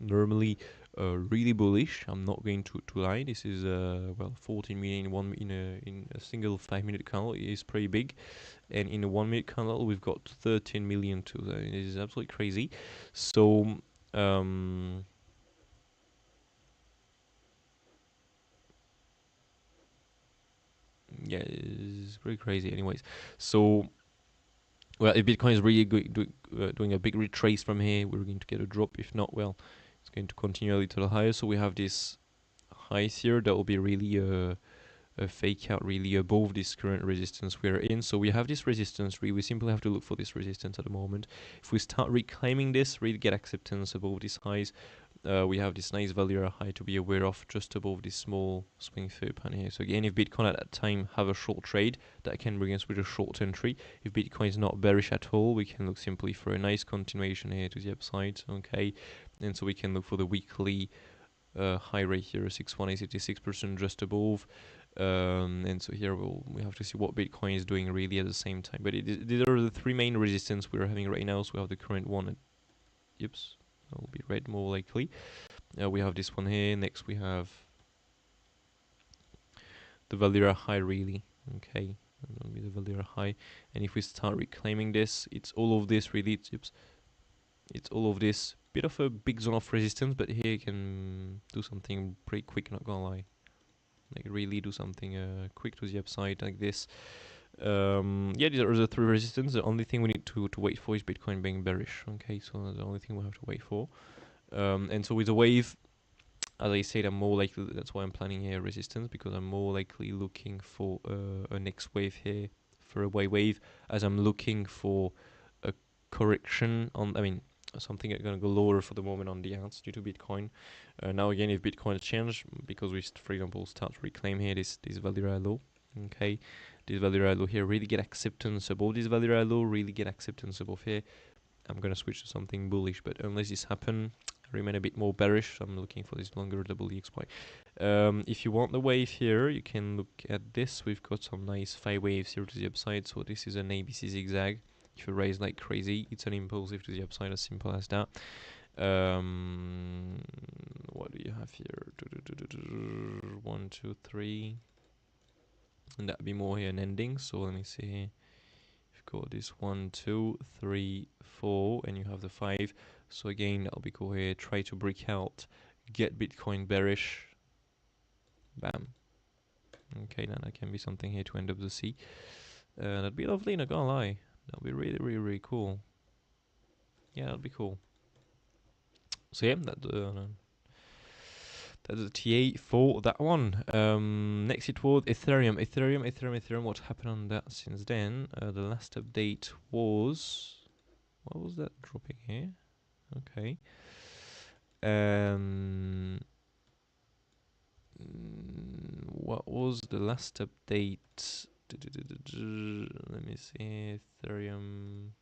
normally really bullish. I'm not going to lie. This is well, 14 million in a single 5-minute candle is pretty big, and in a 1-minute candle we've got 13 million too. It is absolutely crazy. So yeah, it's pretty crazy anyways. So Well, if Bitcoin is really doing a big retrace from here, we're going to get a drop. If not, well, it's going to continue a little higher. So we have this highs here that will be really a fake out really above this current resistance we're in. So we have this resistance, we simply have to look for this resistance at the moment. If we start reclaiming this, really get acceptance above these highs, we have this nice value high to be aware of just above this small swing third pan here. So again, if Bitcoin at that time have a short trade, that can bring us with a short entry. If Bitcoin is not bearish at all, we can look simply for a nice continuation here to the upside, okay? And so we can look for the weekly high rate here, 61886% just above. And so here we have to see what Bitcoin is doing really at the same time. But these are the three main resistance we're having right now. So we have the current one at, oops, that will be red more likely. We have this one here. Next we have the Valera high really. Okay, that will be the Valera high. And if we start reclaiming this, it's all of this really. It's all of this. Bit of a big zone of resistance, but here you can do something pretty quick, not gonna lie. Like really do something quick to the upside like this. Yeah, these are the three resistance. The only thing we need to wait for is Bitcoin being bearish. Okay, so that's the only thing we have to wait for. And so with the wave, as I said, I'm more likely, that's why I'm planning here resistance, because I'm more likely looking for a next wave here for a Y wave, as I'm looking for a correction on, I mean, something that's going to go lower for the moment on the alts due to Bitcoin. Now again, if Bitcoin change, because we, for example, start to reclaim here this Valera low, okay, this Valera low here, really get acceptance above this Valera low, really get acceptance above here, I'm going to switch to something bullish. But unless this happen, I remain a bit more bearish. So I'm looking for this longer double EXY. If you want the wave here, you can look at this. We've got some nice 5 waves here to the upside. So this is an ABC zigzag. If you raise like crazy, it's an impulsive to the upside, as simple as that. What do you have here? 1, 2, 3. And that'd be more here an ending. So let me see here. You've got this 1, 2, 3, 4, and you have the 5. So again, that'll be cool here. Try to break out, get Bitcoin bearish. Bam. Okay, now that can be something here to end up the C. That'd be lovely, not gonna lie. That'll be really, really, really cool. Yeah, that'd be cool. So yeah, that's the TA for that one. Next it was Ethereum. What happened on that since then? The last update was, what was that dropping here? Okay. What was the last update? Let me see. Ethereum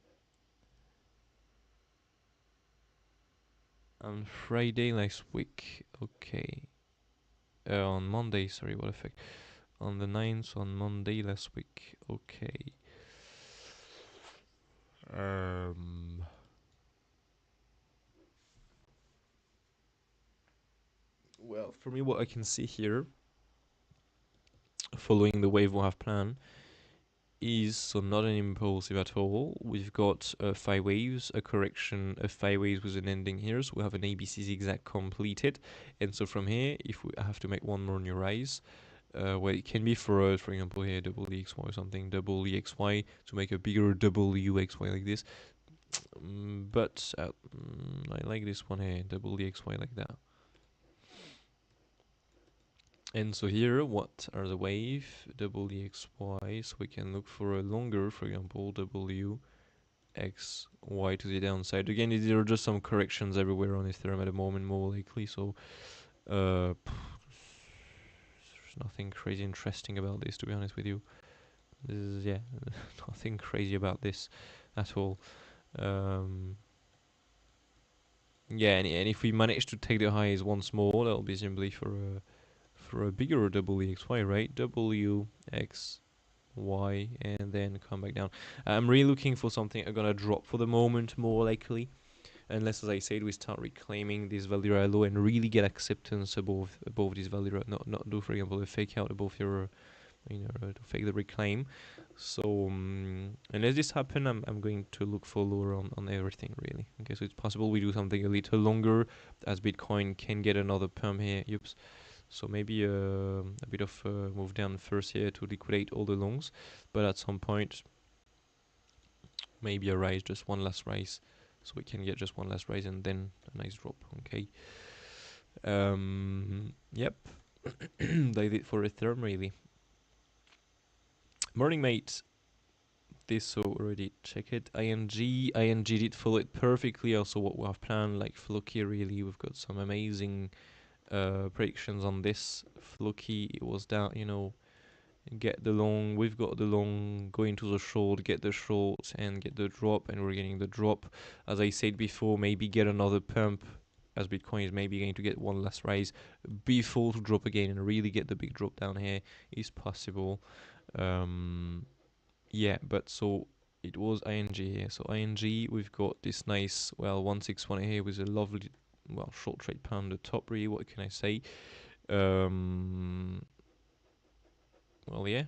on Friday last week. Okay. On Monday, sorry, what effect? On the 9th, on Monday last week. Okay. Well, for me, what I can see here, following the wave we have planned, is so not an impulsive at all. We've got 5 waves, a correction of 5 waves with an ending here. So we have an ABC zigzag completed. And so from here, if we have to make one more new rise, well, it can be for example, here double EXY or something, double EXY to make a bigger double UXY like this. But I like this one here, double EXY like that. And so here, what are the wave? Double EXY, so we can look for a longer, for example, WXY to the downside. Again, there are just some corrections everywhere on Ethereum at the moment, more likely, so there's nothing crazy interesting about this, to be honest with you. This is, yeah, nothing crazy about this at all. Yeah, and if we manage to take the highs once more, that'll be simply for a bigger WXY, right? WXY, and then come back down. I'm really looking for something I'm gonna drop for the moment, more likely, unless, as I said, we start reclaiming this Valera low and really get acceptance above this Valera. Not do, for example, a fake out above your, to fake the reclaim. So unless this happen, I'm going to look for lower on everything really. Okay, so it's possible we do something a little longer, as Bitcoin can get another pump here. Oops. So maybe a bit of move down first here to liquidate all the longs, but at some point maybe a rise, just one last rise, so we can get just one last rise and then a nice drop. Okay. Yep. That's it for Ethereum really. Morning mate. This so already check it. ING did follow it perfectly. Also what we have planned, like FLOKI really, we've got some amazing predictions on this. FLOKI, it was down, you know, get the long, we've got the long, go into the short, get the short and get the drop, and we're getting the drop. As I said before, maybe get another pump as Bitcoin is maybe going to get one last rise before to drop again and really get the big drop down here is possible. Yeah, but so it was ING here. So ING, we've got this nice, well, 161 here with a lovely, well, short trade pan on the top really, what can I say? Well, yeah.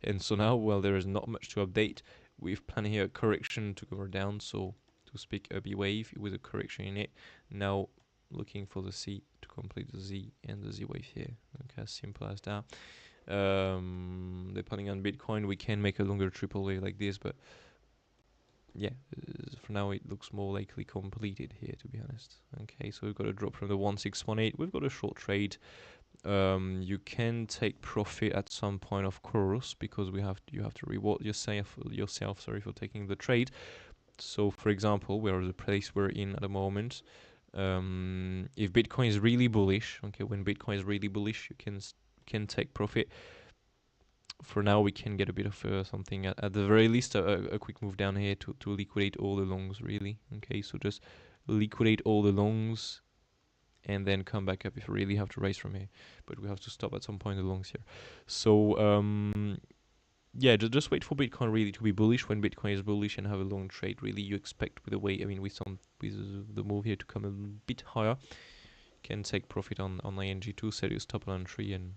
And so now, well, there is not much to update. We've planned here a correction to go down, so to speak, a B wave with a correction in it. Now, looking for the C to complete the Z and the Z wave here. Okay, as simple as that. Depending on Bitcoin, we can make a longer triple wave like this, but yeah, for now it looks more likely completed here, to be honest. Okay, so we've got a drop from the 1618. We've got a short trade. You can take profit at some point, of course, because you have to reward yourself sorry, for taking the trade. So for example, where the place we're in at the moment, if Bitcoin is really bullish, okay, when Bitcoin is really bullish, you can take profit. For now, we can get a bit of something at the very least, a quick move down here to liquidate all the longs really. Okay, so just liquidate all the longs and then come back up if we really have to raise from here, but we have to stop at some point the longs here. So yeah, just wait for Bitcoin really to be bullish. When Bitcoin is bullish and have a long trade, really you expect with the way, I mean, with the move here to come a bit higher, can take profit on ING2, set your stop on entry and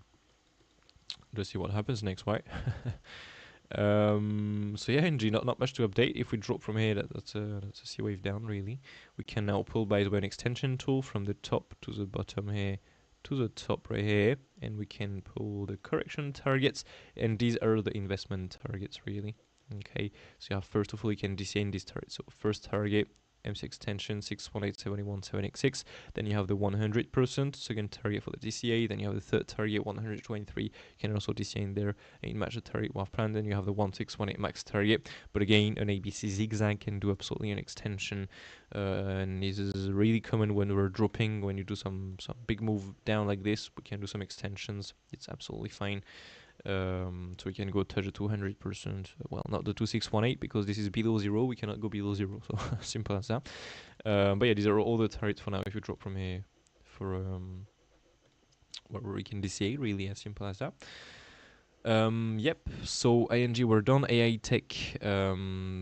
just see what happens next, right? So yeah, ING, not much to update. If we drop from here, that's a C wave down really. We can now pull by the way an extension tool from the top to the bottom here to the top right here, and we can pull the correction targets, and these are the investment targets really. Okay, so you have, first of all, you can design this target. So first target, MC extension 618.71.786. Then you have the 100%, second target for the DCA. Then you have the third target, 123. You can also design there and match the target we have planned. Then you have the 1618 max target. But again, an ABC zigzag can do absolutely an extension. And this is really common when we're dropping. When you do some big move down like this, we can do some extensions. It's absolutely fine. So we can go touch the 200%. Well, not the 2618 because this is below zero. We cannot go below zero. So simple as that. But yeah, these are all the targets for now. If you drop from here for where we can DCA, really as simple as that. Yep. So ING we're done. AITECH.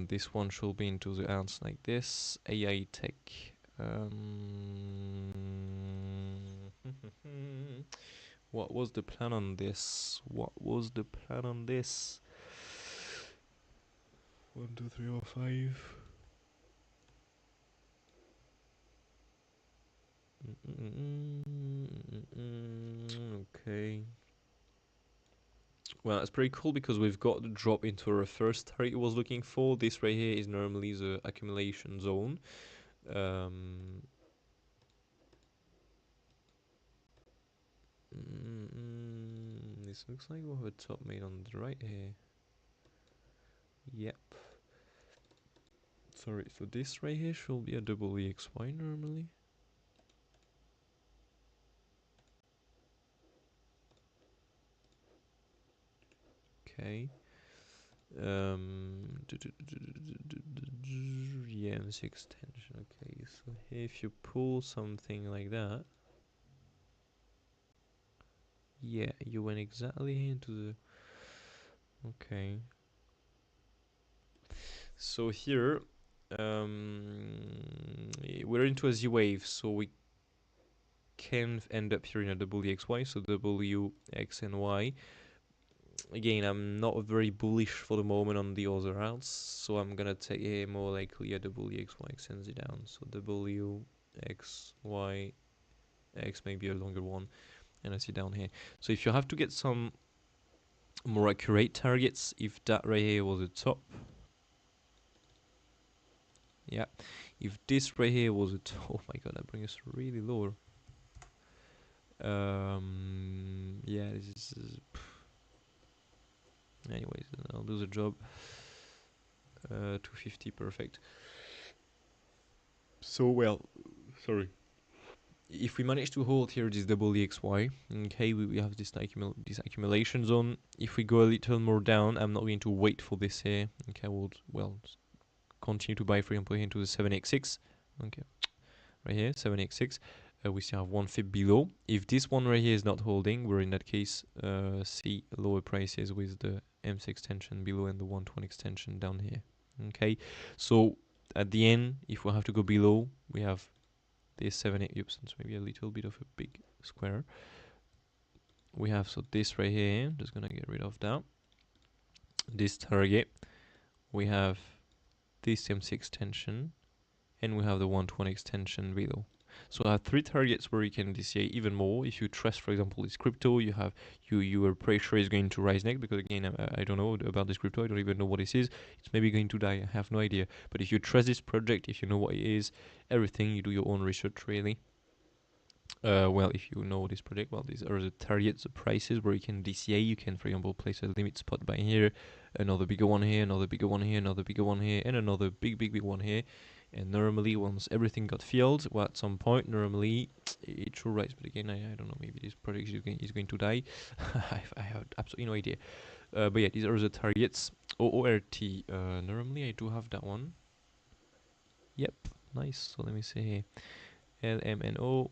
This one should be into the ounce like this. AITECH. What was the plan on this? 1, 2, 3, 4, 5. Okay. Well, it's pretty cool because we've got the drop into our first target it was looking for. This right here is normally the accumulation zone. This looks like we have a top made on the right here. Yep. Sorry, so this right here should be a double EXY normally. Okay. Yeah, this extension. Okay, so here if you pull something like that, yeah, you went exactly into the. Okay. So here, we're into a Z wave, so we can end up here in a double EXY, so W, X, and Y. Again, I'm not very bullish for the moment on the other alts, so I'm gonna take a more likely a double EXY extends it down. So W, X, Y, X, maybe a longer one, and I see down here. So if you have to get some more accurate targets, if that right here was the top, Yeah, if this right here was it, oh my god, that brings us really low. Yeah, this is anyways, I'll do the job. 250, perfect. So well, sorry. If we manage to hold here this double EXY, okay, we have this accumulation zone. If we go a little more down, I'm not going to wait for this here. Okay, well continue to buy, for example, here into the 7x6. Okay, right here, 7x6. We still have one FIB below. If this one right here is not holding, we're in that case see lower prices with the M6 extension below and the 120 extension down here. Okay, so at the end, if we have to go below, we have this 7 8 oops, it's maybe a little bit of a big square. We have so this right here, just gonna get rid of that. This target, we have this M6 extension, and we have the 120 extension below. So I have three targets where you can DCA even more. If you trust, for example, this crypto, you have your pressure is going to rise next, because again, I don't know about this crypto. I don't even know what this is. It's maybe going to die. I have no idea. But if you trust this project, if you know what it is, everything, you do your own research really. Well, if you know this project, well, these are the targets, the prices where you can DCA. You can, for example, place a limit spot buy here, another bigger one here, another bigger one here, another bigger one here, and another big one here. And normally, once everything got filled, well, at some point, normally it should rise. But again, I don't know. Maybe this project is going to die. I have absolutely no idea. But yeah, these are the targets. OORT. Normally, I do have that one. Yep, nice. So let me see here. LMNO.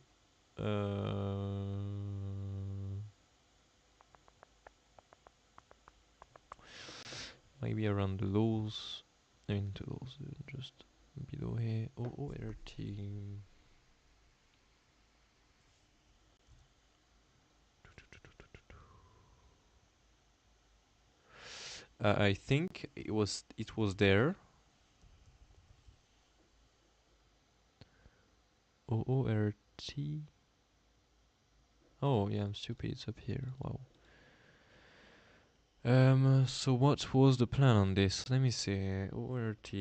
Maybe around the lows. I mean, the lows just below here. OORT. I think it was there. OORT. Oh yeah, I'm stupid. It's up here. Wow. So what was the plan on this? Let me see. OORT.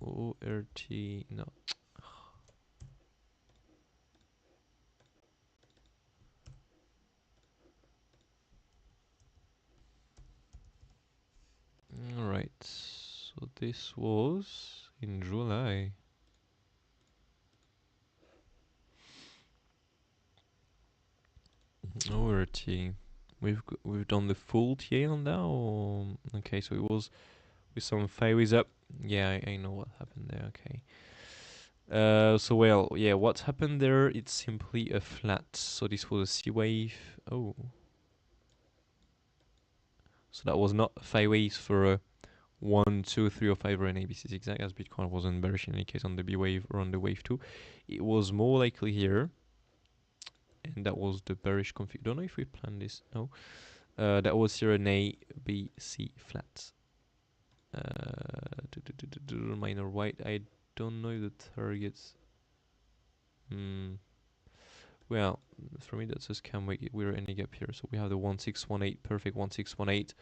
OORT. No. All right. So this was in July. OORT. We've done the full TA on that, or okay? So it was with some fireways up. Yeah, I know what happened there. Okay. So well, yeah, what happened there? It's simply a flat. So this was a C wave. Oh, so that was not fireways for a 1, 2, 3, or 5 or an ABC zigzag, as Bitcoin wasn't bearish in any case on the B wave or on the wave 2. It was more likely here, and that was the bearish config. Don't know if we planned this. No. That was here an A, B, C flat. Minor white. I don't know the targets. Well, for me that's a scam. We're ending up here. So we have the 1618, perfect 1618.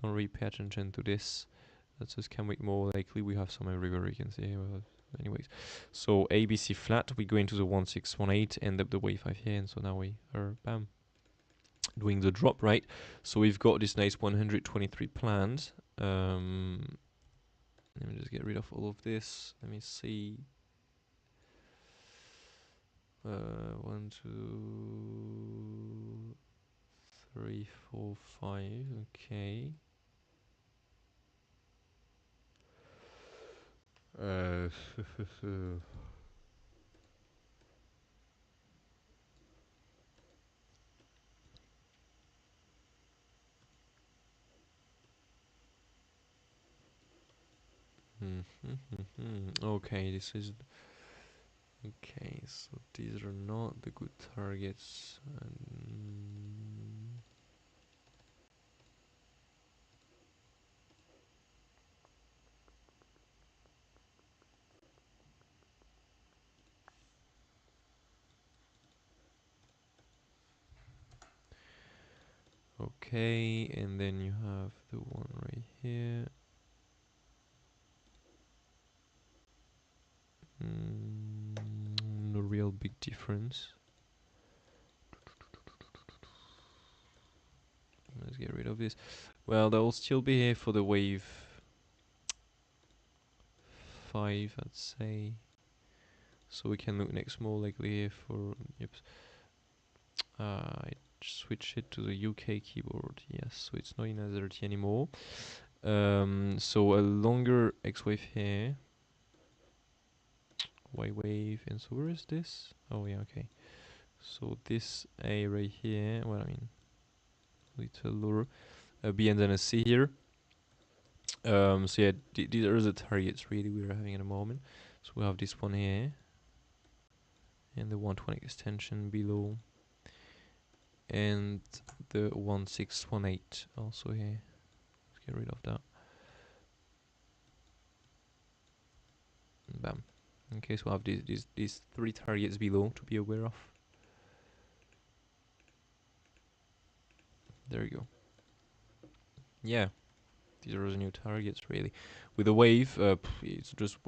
Don't really pay attention to this. That's a scam week more likely. We have some everywhere you can see. Anyways, so ABC flat. We go into the 1618, end up the wave 5 here, and so now we are bam doing the drop, right? So we've got this nice 123 planned. Let me just get rid of all of this. Let me see. 1, 2, 3, 4, 5. Okay. Okay, this is okay. So these are not the good targets. Okay, and then you have the one right here. difference. Let's get rid of this. Well, that will still be here for the wave 5, I'd say. So we can look next more likely here for, yep. I switch it to the UK keyboard, yes, so it's not in AZRT anymore. So a longer X wave here, Y wave, and so where is this? Oh yeah, okay. So this A right here, well I mean, little lower, B and then a C here. So yeah, these are the targets really we're having at the moment. So we have this one here, and the 120 extension below, and the 1618 also here. Let's get rid of that. Bam. Okay, so we have these 3 targets below to be aware of. There you go. Yeah, these are the new targets really. With the wave, it's just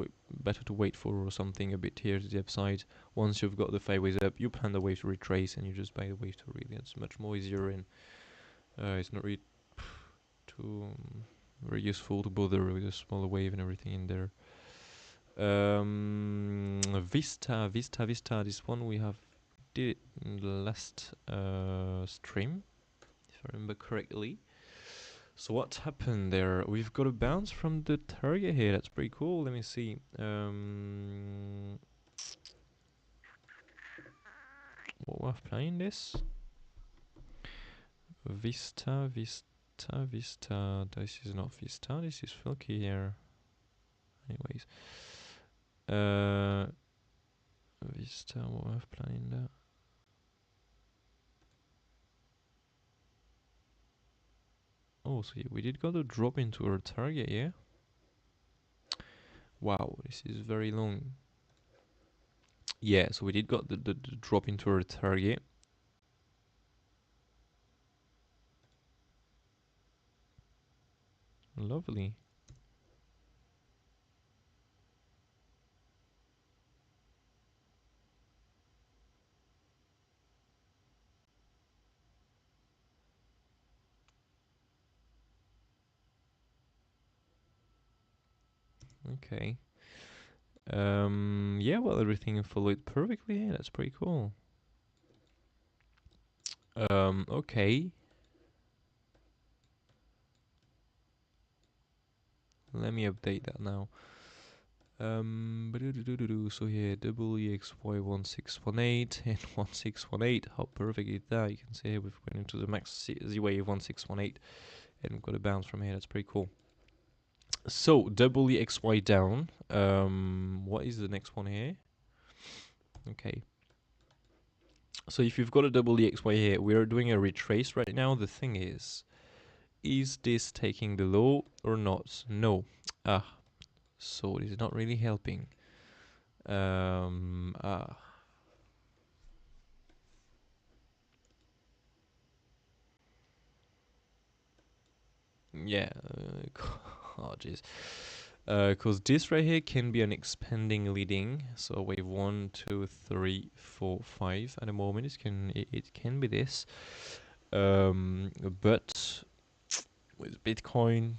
better to wait for something a bit here to the upside. Once you've got the 5 waves up, you plan the wave to retrace, and you just buy the wave to really. It's much more easier, and it's not really too very useful to bother with a smaller wave and everything in there. Vista. This one we have did it in the last stream, if I remember correctly. So what happened there? We've got a bounce from the target here. That's pretty cool. Let me see. What we're playing this? Vista. This is not Vista. This is FLOKI here. Anyways, Vista. What we're playing there? Oh, so yeah, we did got a drop into our target, yeah? Wow, this is very long. Yeah, so we did got the drop into our target. Lovely. Okay. Yeah, well, everything followed perfectly. Yeah, that's pretty cool. Okay. Let me update that now. So here, WEXY1618 and 1618. How perfect is that? You can see here we've gone into the max Z wave 1618 and we've got a bounce from here. That's pretty cool. So WEXY down. What is the next one here? Okay. So if you've got a WEXY here, we are doing a retrace right now. The thing is this taking the low or not? No. So it is not really helping. Yeah. Oh jeez. Because this right here can be an expanding leading. So wave 1, 2, 3, 4, 5 at the moment. It can be this. But with Bitcoin,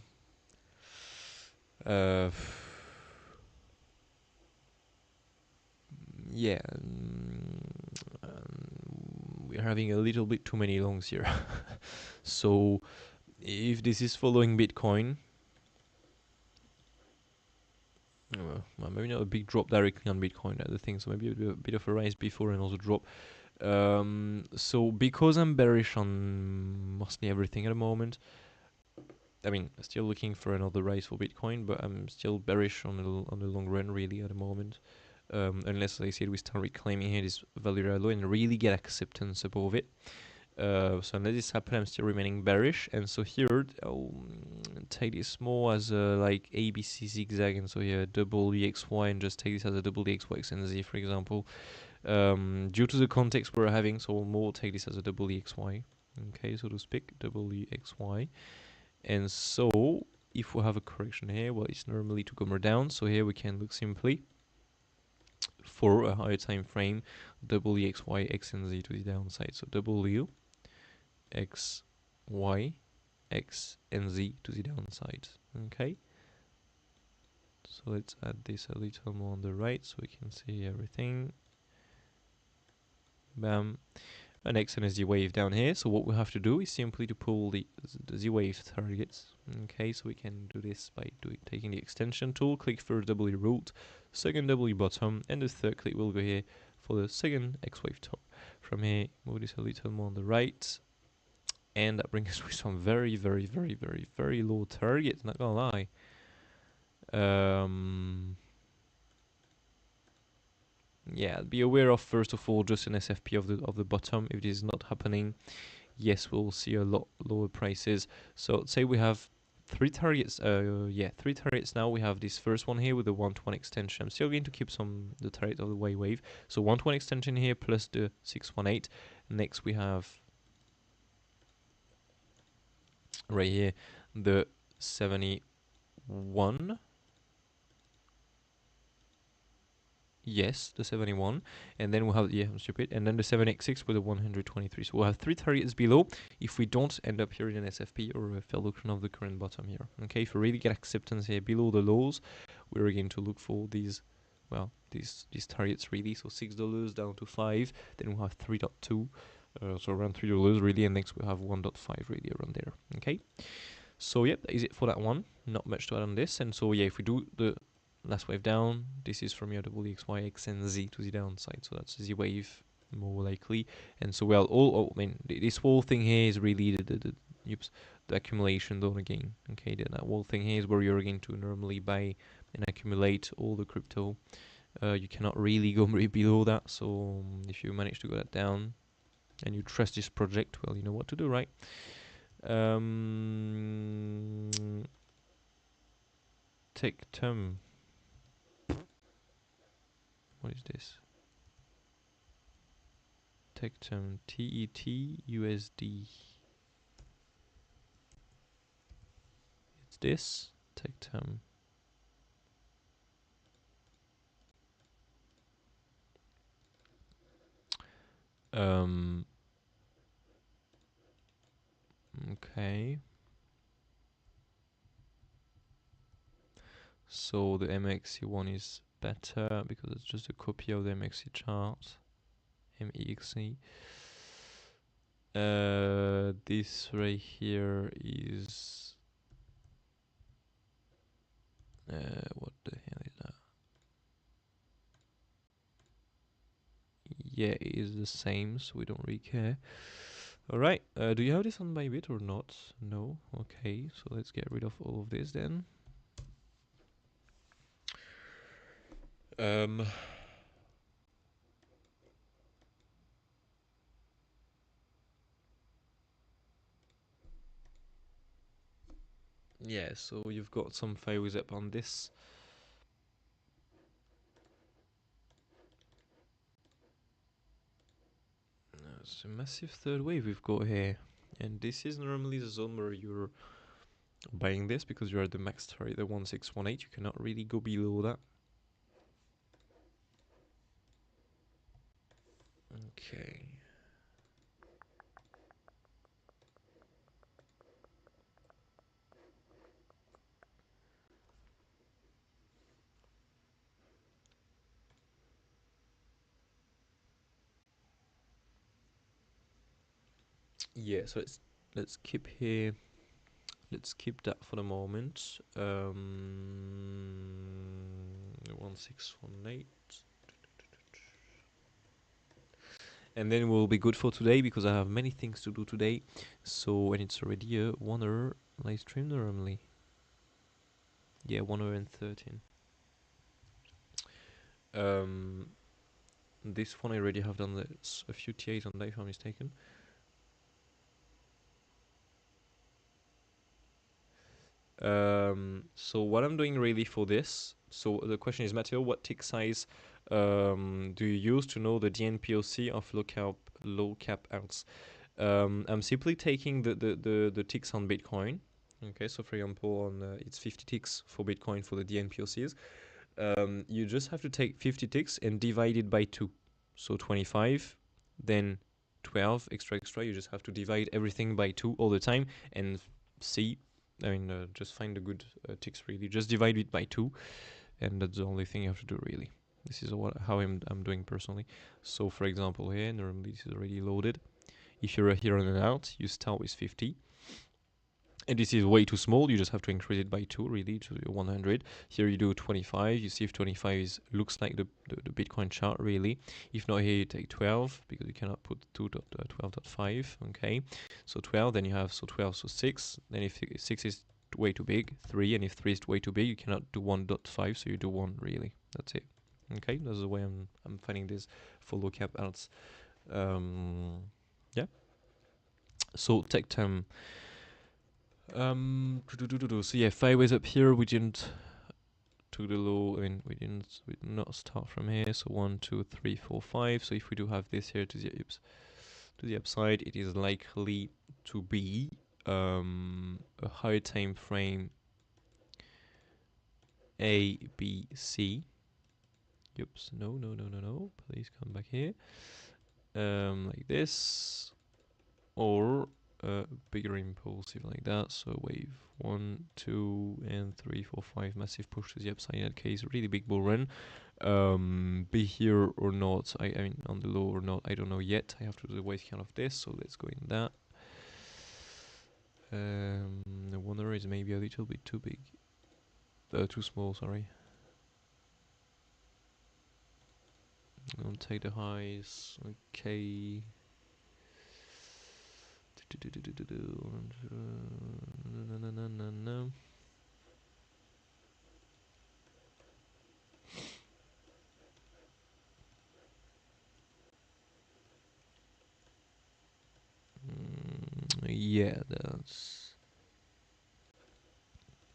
yeah, we're having a little bit too many longs here. So if this is following Bitcoin, well, maybe not a big drop directly on Bitcoin, that's the thing. So maybe a bit of a rise before and also drop. So because I'm bearish on mostly everything at the moment, I mean, still looking for another rise for Bitcoin, but I'm still bearish on the long run really at the moment. Unless, like I said, we start reclaiming here this value low and really get acceptance above it. So unless this happens, I'm still remaining bearish. And so here, I'll take this more as a like ABC zigzag, and so here double EXY, and just take this as a double EXY XNZ, for example. Due to the context we're having, so we'll more take this as a double EXY. Okay, so to speak, double EXY. And so if we have a correction here, well, it's normally to come or down. So here we can look simply for a higher time frame, W, X, Y, X, and Z to the downside. So W, X, Y, X, and Z to the downside. Okay. So let's add this a little more on the right so we can see everything. Bam. An X and a Z wave down here. So what we have to do is simply to pull the Z wave targets. Okay, so we can do this by taking the extension tool, click first W root, second W bottom, and the third click will go here for the second X wave top. From here, move this a little more on the right. And that brings us with some very, very, very, very, very low targets, not gonna lie. Yeah, be aware of first of all just an SFP of the bottom. If this is not happening, yes, we'll see a lot lower prices. So say we have three targets. Three targets now. We have this first one here with the 1-to-1 extension. I'm still going to keep the target of the Y wave. So 1-to-1 extension here plus the 618. Next we have right here the 71. Yes, the 71, and then we'll have, yeah, I'm stupid, and then the 7x6 with the 123. So we'll have three targets below if we don't end up here in an SFP or a fair look of the current bottom here. Okay, if we really get acceptance here below the lows, we're going to look for these, well, these targets really. So $6 down to 5, then we'll have 3.2, so around $3 really, and next we'll have 1.5 really around there. Okay, so yeah, that is it for that one. Not much to add on this, and so yeah, if we do the last wave down, this is from your W, X, Y, X, and Z to the downside. So that's Z wave more likely. And so, well, I mean, this whole thing here is really the accumulation zone again. Okay, that whole thing here is where you're going to normally buy and accumulate all the crypto. You cannot really go below that. So if you manage to go that down and you trust this project, well, you know what to do, right? Take term. What is this? Tech term TET USD. It's this tech term. Okay. So the MXC one is better because it's just a copy of the MXC chart. MEXC. This right here is what the hell is that? Yeah, it is the same, so we don't really care. Alright, do you have this on Bybit or not? No? Okay, so let's get rid of all of this then. Yeah, so you've got some fails up on this. It's a massive third wave we've got here. And this is normally the zone where you're buying this because you're at the max target, the 1618. You cannot really go below that. Okay. Yeah, so let's keep here. Let's keep that for the moment. 1618. And then we'll be good for today because I have many things to do today. So, and it's already a 1 hour live stream normally. Yeah, 1 hour and 13. This one I already have done a few TAs on that if I'm mistaken. So what I'm doing really for this, so the question is, Matteo, what tick size do you use to know the DNPOC of low cap alts? I'm simply taking the ticks on Bitcoin. Okay, so for example, on it's 50 ticks for Bitcoin for the DNPOCs. you just have to take 50 ticks and divide it by 2. So 25, then 12, extra. You just have to divide everything by 2 all the time and see. Just find the good ticks really. Just divide it by 2, and that's the only thing you have to do really. This is how I'm doing personally. So for example here, normally this is already loaded. If you're here on and out, you start with 50. And this is way too small, you just have to increase it by 2 really to 100. Here you do 25, you see if 25 looks like the Bitcoin chart really. If not, here you take 12 because you cannot put 12.5, okay. So 12, then you have 12, so 6. Then if 6 is way too big, 3, and if 3 is way too big, you cannot do 1.5, so you do 1 really. That's it. Okay, that's the way I'm finding this for low cap alts. Yeah. So tech time. So yeah, 5 ways up here. We didn't took the low. We did not start from here. So 1, 2, 3, 4, 5. So if we do have this here to the upside, it is likely to be a higher time frame A, B, C. Oops, no. Please come back here. Like this, or bigger impulsive like that. So wave 1, 2, and 3, 4, 5, massive push to the upside. In that case, really big bull run. Be here or not. I mean, on the low or not. I don't know yet. I have to do the weight count of this. So let's go in that. The wonder is maybe a little bit too big. Too small. Sorry. I'll take the highs. Okay. No. Yeah, that's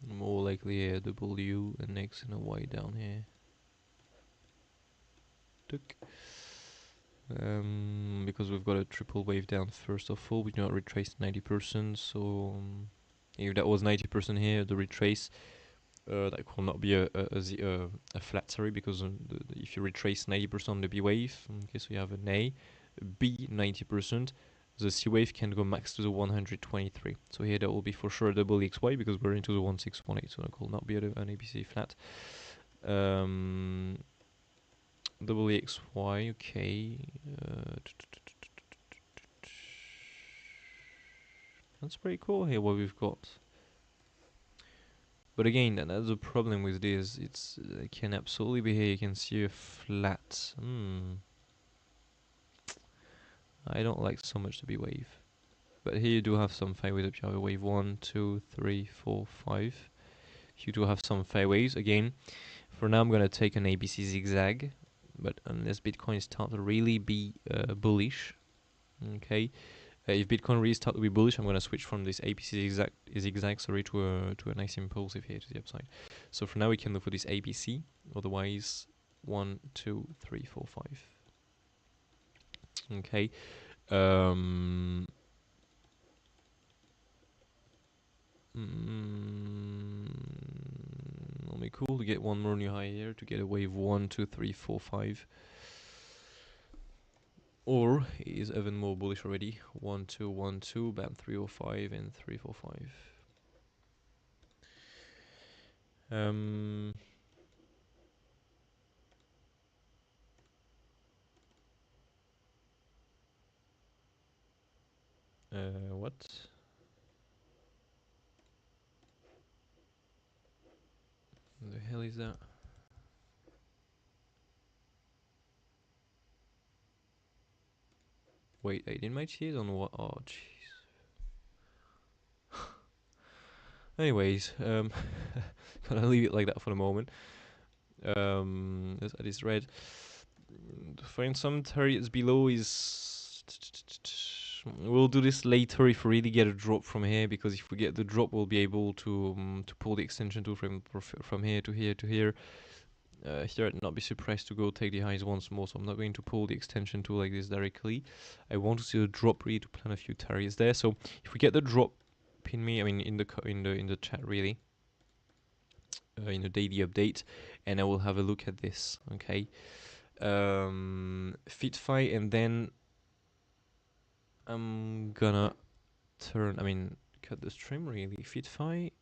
more likely a W and X and a Y down here. Because we've got a triple wave down first of all, we do not retrace 90%, so if that was 90% here, the retrace, that will not be a flat, sorry, because if you retrace 90% on the B wave, okay, so you have an A, B 90%, the C wave can go max to the 123. So here that will be for sure double XY because we're into the 1618, so that will not be an ABC flat. Double XY, okay. That's pretty cool here what we've got. But again, that's the problem with this. It can absolutely be here. You can see a flat. I don't like so much the B wave. But here you do have some fairways up. You have a wave 1, 2, 3, 4, 5. You do have some fairways. Again, for now I'm going to take an ABC zigzag. But unless Bitcoin starts to really be bullish, okay. If Bitcoin really starts to be bullish, I'm going to switch from this ABC zigzag, sorry, to a nice impulsive here to the upside. So for now we can look for this ABC. Otherwise, 1, 2, 3, 4, 5. Okay. It'll be cool to get one more new high here to get a wave 1, 2, 3, 4, 5. Or it is even more bullish already. 1, 2, 1, 2, bam, 305 and 345. What? What the hell is that? Wait, I didn't my cheese on what? Oh, jeez. Anyways, gonna leave it like that for the moment. As I just read, find some targets below is. We'll do this later if we really get a drop from here, because if we get the drop, we'll be able to pull the extension tool from here to here to here. Here I'd not be surprised to go take the highs once more, so I'm not going to pull the extension tool like this directly. I want to see the drop really to plan a few targets there. So if we get the drop, pin me. I mean in the chat really. daily update, and I will have a look at this. Okay, FITFI, and then I'm gonna cut the stream really. FITFI.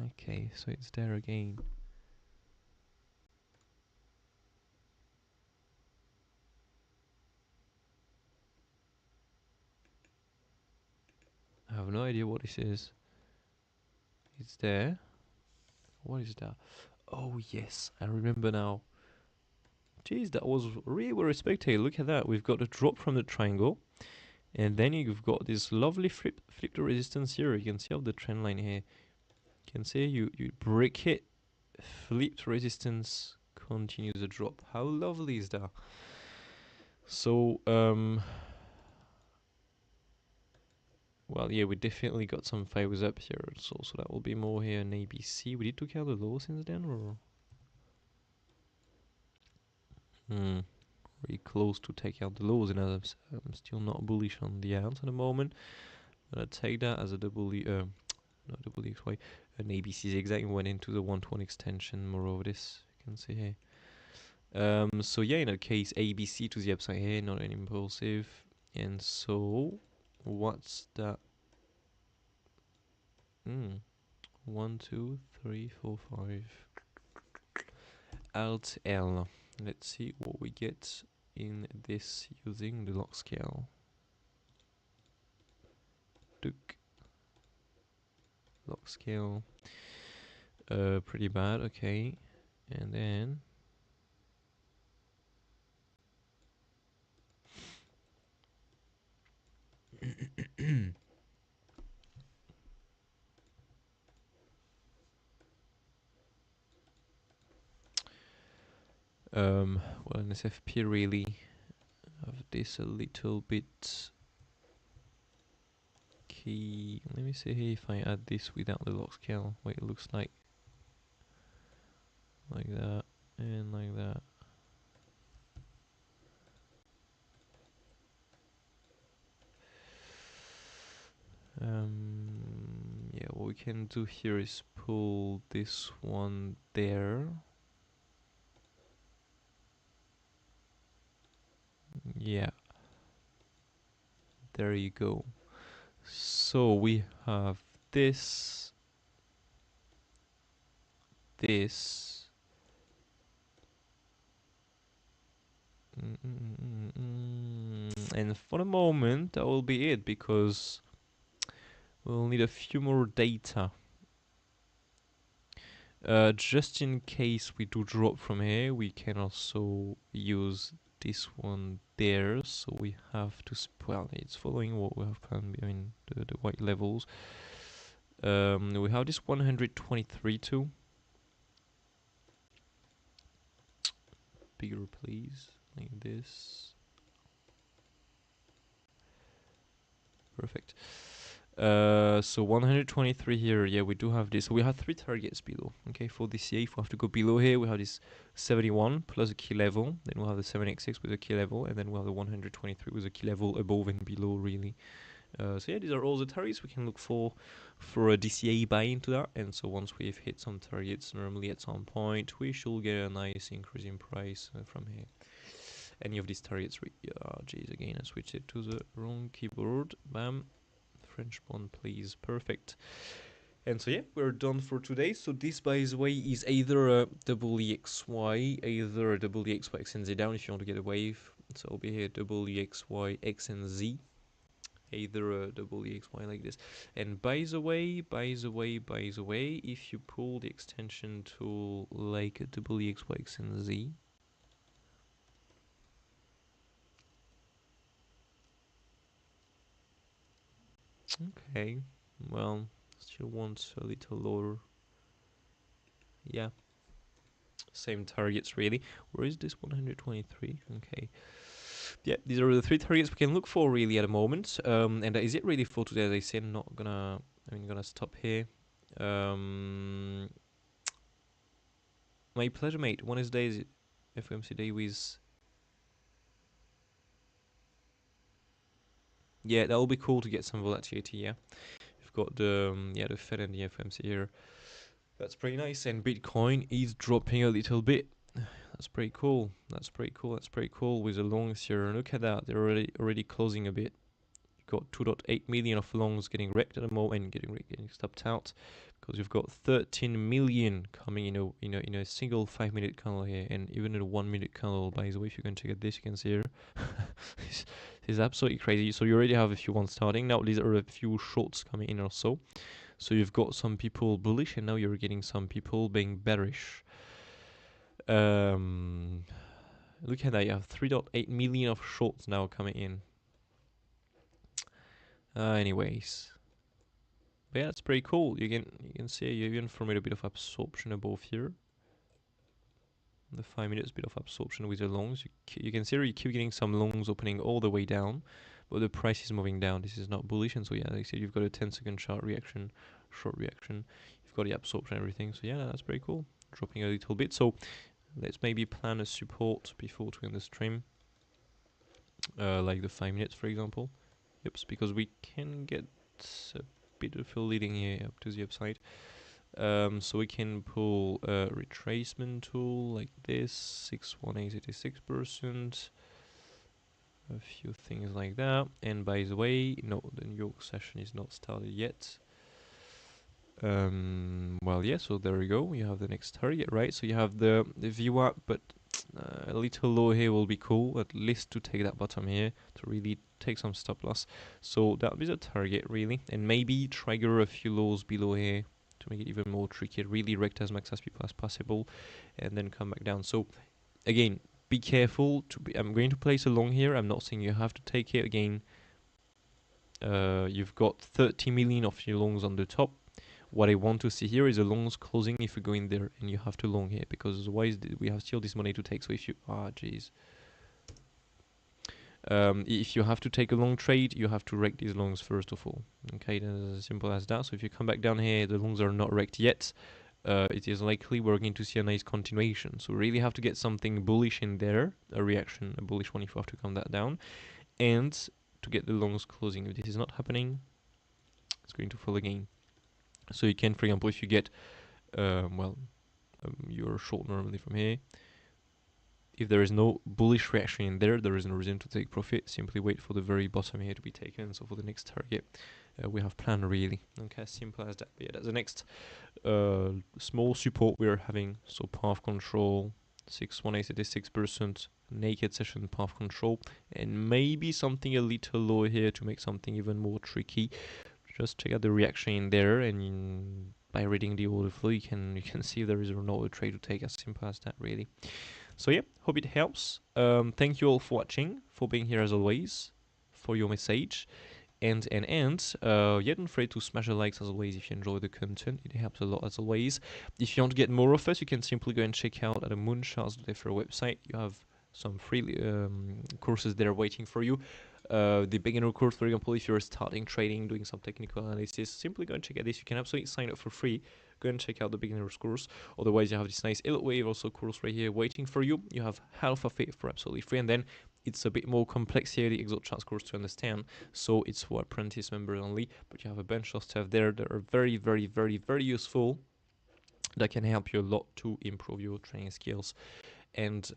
Okay, so it's there again. I have no idea what this is. It's there. What is that? Oh yes, I remember now. Jeez, that was really well respected. Look at that. We've got a drop from the triangle, and then you've got this lovely flip to resistance here. You can see how the trend line here. You can see you break it, flip to resistance, continues the drop. How lovely is that? So well, yeah, we definitely got some favors up here. So that will be more here in ABC. We did took out the low since then, or really close to take out the lows, and I'm still not bullish on the alt at the moment. But I take that as a not double XY, an ABC zigzag, and went into the 120 extension. More of this, you can see here. So yeah, in that case, ABC to the upside here, not an impulsive. And so, what's that? 1, 2, 3, 4, 5. Alt L. Let's see what we get in this using the log scale. Duke. Log scale. Pretty bad, okay. And then well, in SFP really have this a little bit key. Let me see here if I add this without the log scale, what it looks like that, and like that. Yeah, what we can do here is pull this one there. Yeah, there you go. So we have this, and for the moment that will be it, because we'll need a few more data. Just in case we do drop from here, we can also use this one there. So we have to, well, it's following what we have planned, I mean, the white levels. We have this 123 too. Bigger, please, like this. Perfect. So 123 here. Yeah, we do have this. We have 3 targets below. Okay, for this year, if we have to go below here, we have this 71 plus a key level. Then we'll have the 7x6 with a key level, and then we'll have the 123 with a key level above and below, really. So yeah, these are all the targets we can look for a DCA buy into that. And so once we've hit some targets, normally at some point, we should get a nice increase in price from here. Any of these targets, geez, again, I switched it to the wrong keyboard. Bam. French bond, please. Perfect. And so yeah, we're done for today. So this, by the way, is either a double EXY, either a double EXY X and Z down if you want to get a wave. So it'll be here double EXY X and Z, either a double EXY like this. And by the way, if you pull the extension tool like a double EXY X and Z, okay, well, still wants a little lower. Yeah, same targets really. Where is this 123? Okay. Yeah, these are the 3 targets we can look for really at the moment. And that is it really for today. As I said, gonna stop here. My pleasure, mate. Wednesday is FOMC day with. Yeah, that will be cool to get some volatility. Yeah, we've got the the Fed and the FOMC here. That's pretty nice. And Bitcoin is dropping a little bit. That's pretty cool. That's pretty cool. That's pretty cool with the longs here. Look at that. They're already closing a bit. You've got 2.8 million of longs getting wrecked at the moment and getting stopped out, because you've got 13 million coming in a single 5-minute candle here, and even in a 1-minute candle. By the way, if you can check out this, you can see here. this is absolutely crazy. So you already have a few ones starting. Now these are a few shorts coming in also. So you've got some people bullish, and now you're getting some people being bearish. Look at that. You have 3.8 million of shorts now coming in. Anyways, but yeah, that's pretty cool. You can see you even formate a bit of absorption above here. The 5 minutes, bit of absorption with the longs. You can see you keep getting some longs opening all the way down, but the price is moving down. This is not bullish, and so yeah, like I said, you've got a 10-second chart reaction, short reaction. You've got the absorption and everything. So yeah, that's pretty cool. Dropping a little bit. So let's maybe plan a support before to end the stream, like the 5 minutes, for example. Yep, because we can get a bit of a leading here up to the upside. So we can pull a retracement tool like this, 61886%, a few things like that. And by the way, no, the New York session is not started yet. Well, yeah, so there we go. You have the next target, right? So you have the VWAP, but a little low here will be cool, at least to take that bottom here, to really take some stop loss. So that'll be the target, really. And maybe trigger a few lows below here to make it even more tricky, really wreck as much as people as possible, and then come back down. So again, be careful. I'm going to place a long here. I'm not saying you have to take it. Again, you've got 30 million of your longs on the top. What I want to see here is a longs closing if you go in there, and you have to long here, because otherwise we have still this money to take. So if you if you have to take a long trade, you have to wreck these longs first of all. Okay, that's as simple as that. So if you come back down here, the longs are not wrecked yet. It is likely we're going to see a nice continuation. So really have to get something bullish in there, a reaction, a bullish one if you have to come that down, and to get the longs closing. If this is not happening, it's going to fall again. So you can, for example, if you get, you're short normally from here. If there is no bullish reaction in there, there is no reason to take profit. Simply wait for the very bottom here to be taken. So for the next target, we have planned really. Okay, simple as that. But yeah, that's the next small support we are having. So path control, 61886%, naked session path control, and maybe something a little lower here to make something even more tricky. Just check out the reaction in there, and by reading the order flow, you can see if there is or not a trade to take. As simple as that, really. So yeah, hope it helps. Thank you all for watching, for being here as always, for your message, and yeah, don't forget to smash the likes as always if you enjoy the content. It helps a lot as always. If you want to get more of us, you can simply go and check out at the MOONCHARTS.fr website. You have some free courses there waiting for you. The beginner course, for example, if you're starting trading, doing some technical analysis, simply go and check out this. You can absolutely sign up for free. Go and check out the beginner's course. Otherwise, you have this nice Elliott wave also course right here waiting for you. You have half of it for absolutely free, and then it's a bit more complex here, the ExoCharts course, to understand. So it's for apprentice members only, but you have a bunch of stuff there that are very, very, very, very useful, that can help you a lot to improve your trading skills. And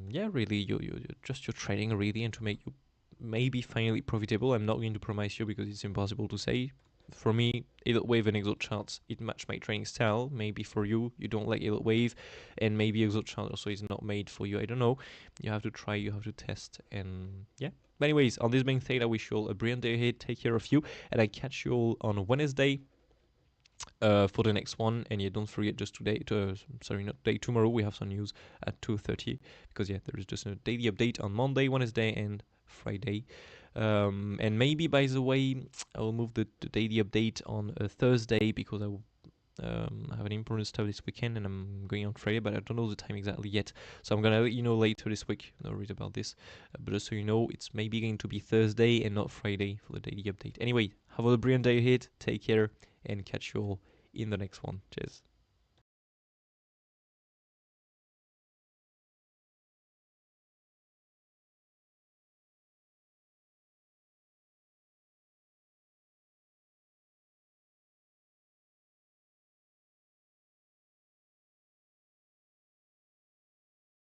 yeah, really, you just your trading really, and to make you maybe finally profitable. I'm not going to promise you because it's impossible to say. For me, Elliott wave and ExoCharts, it match my trading style. Maybe for you, you don't like Elliott wave, and maybe ExoCharts also is not made for you. I don't know. You have to try, you have to test, and yeah. But anyways, on this being said, I wish you all a brilliant day ahead. Take care of you, and I catch you all on Wednesday for the next one. And yeah, don't forget, just today, tomorrow we have some news at 2:30, because yeah, there is just a daily update on Monday, Wednesday, and Friday. And maybe, by the way, I will move the daily update on a Thursday, because I will have an important stuff this weekend, and I'm going on Friday, but I don't know the time exactly yet. So I'm gonna let you know later this week. I'll read about this, but just so you know, it's maybe going to be Thursday and not Friday for the daily update. Anyway, have a brilliant day ahead. Take care, and catch you all in the next one. Cheers.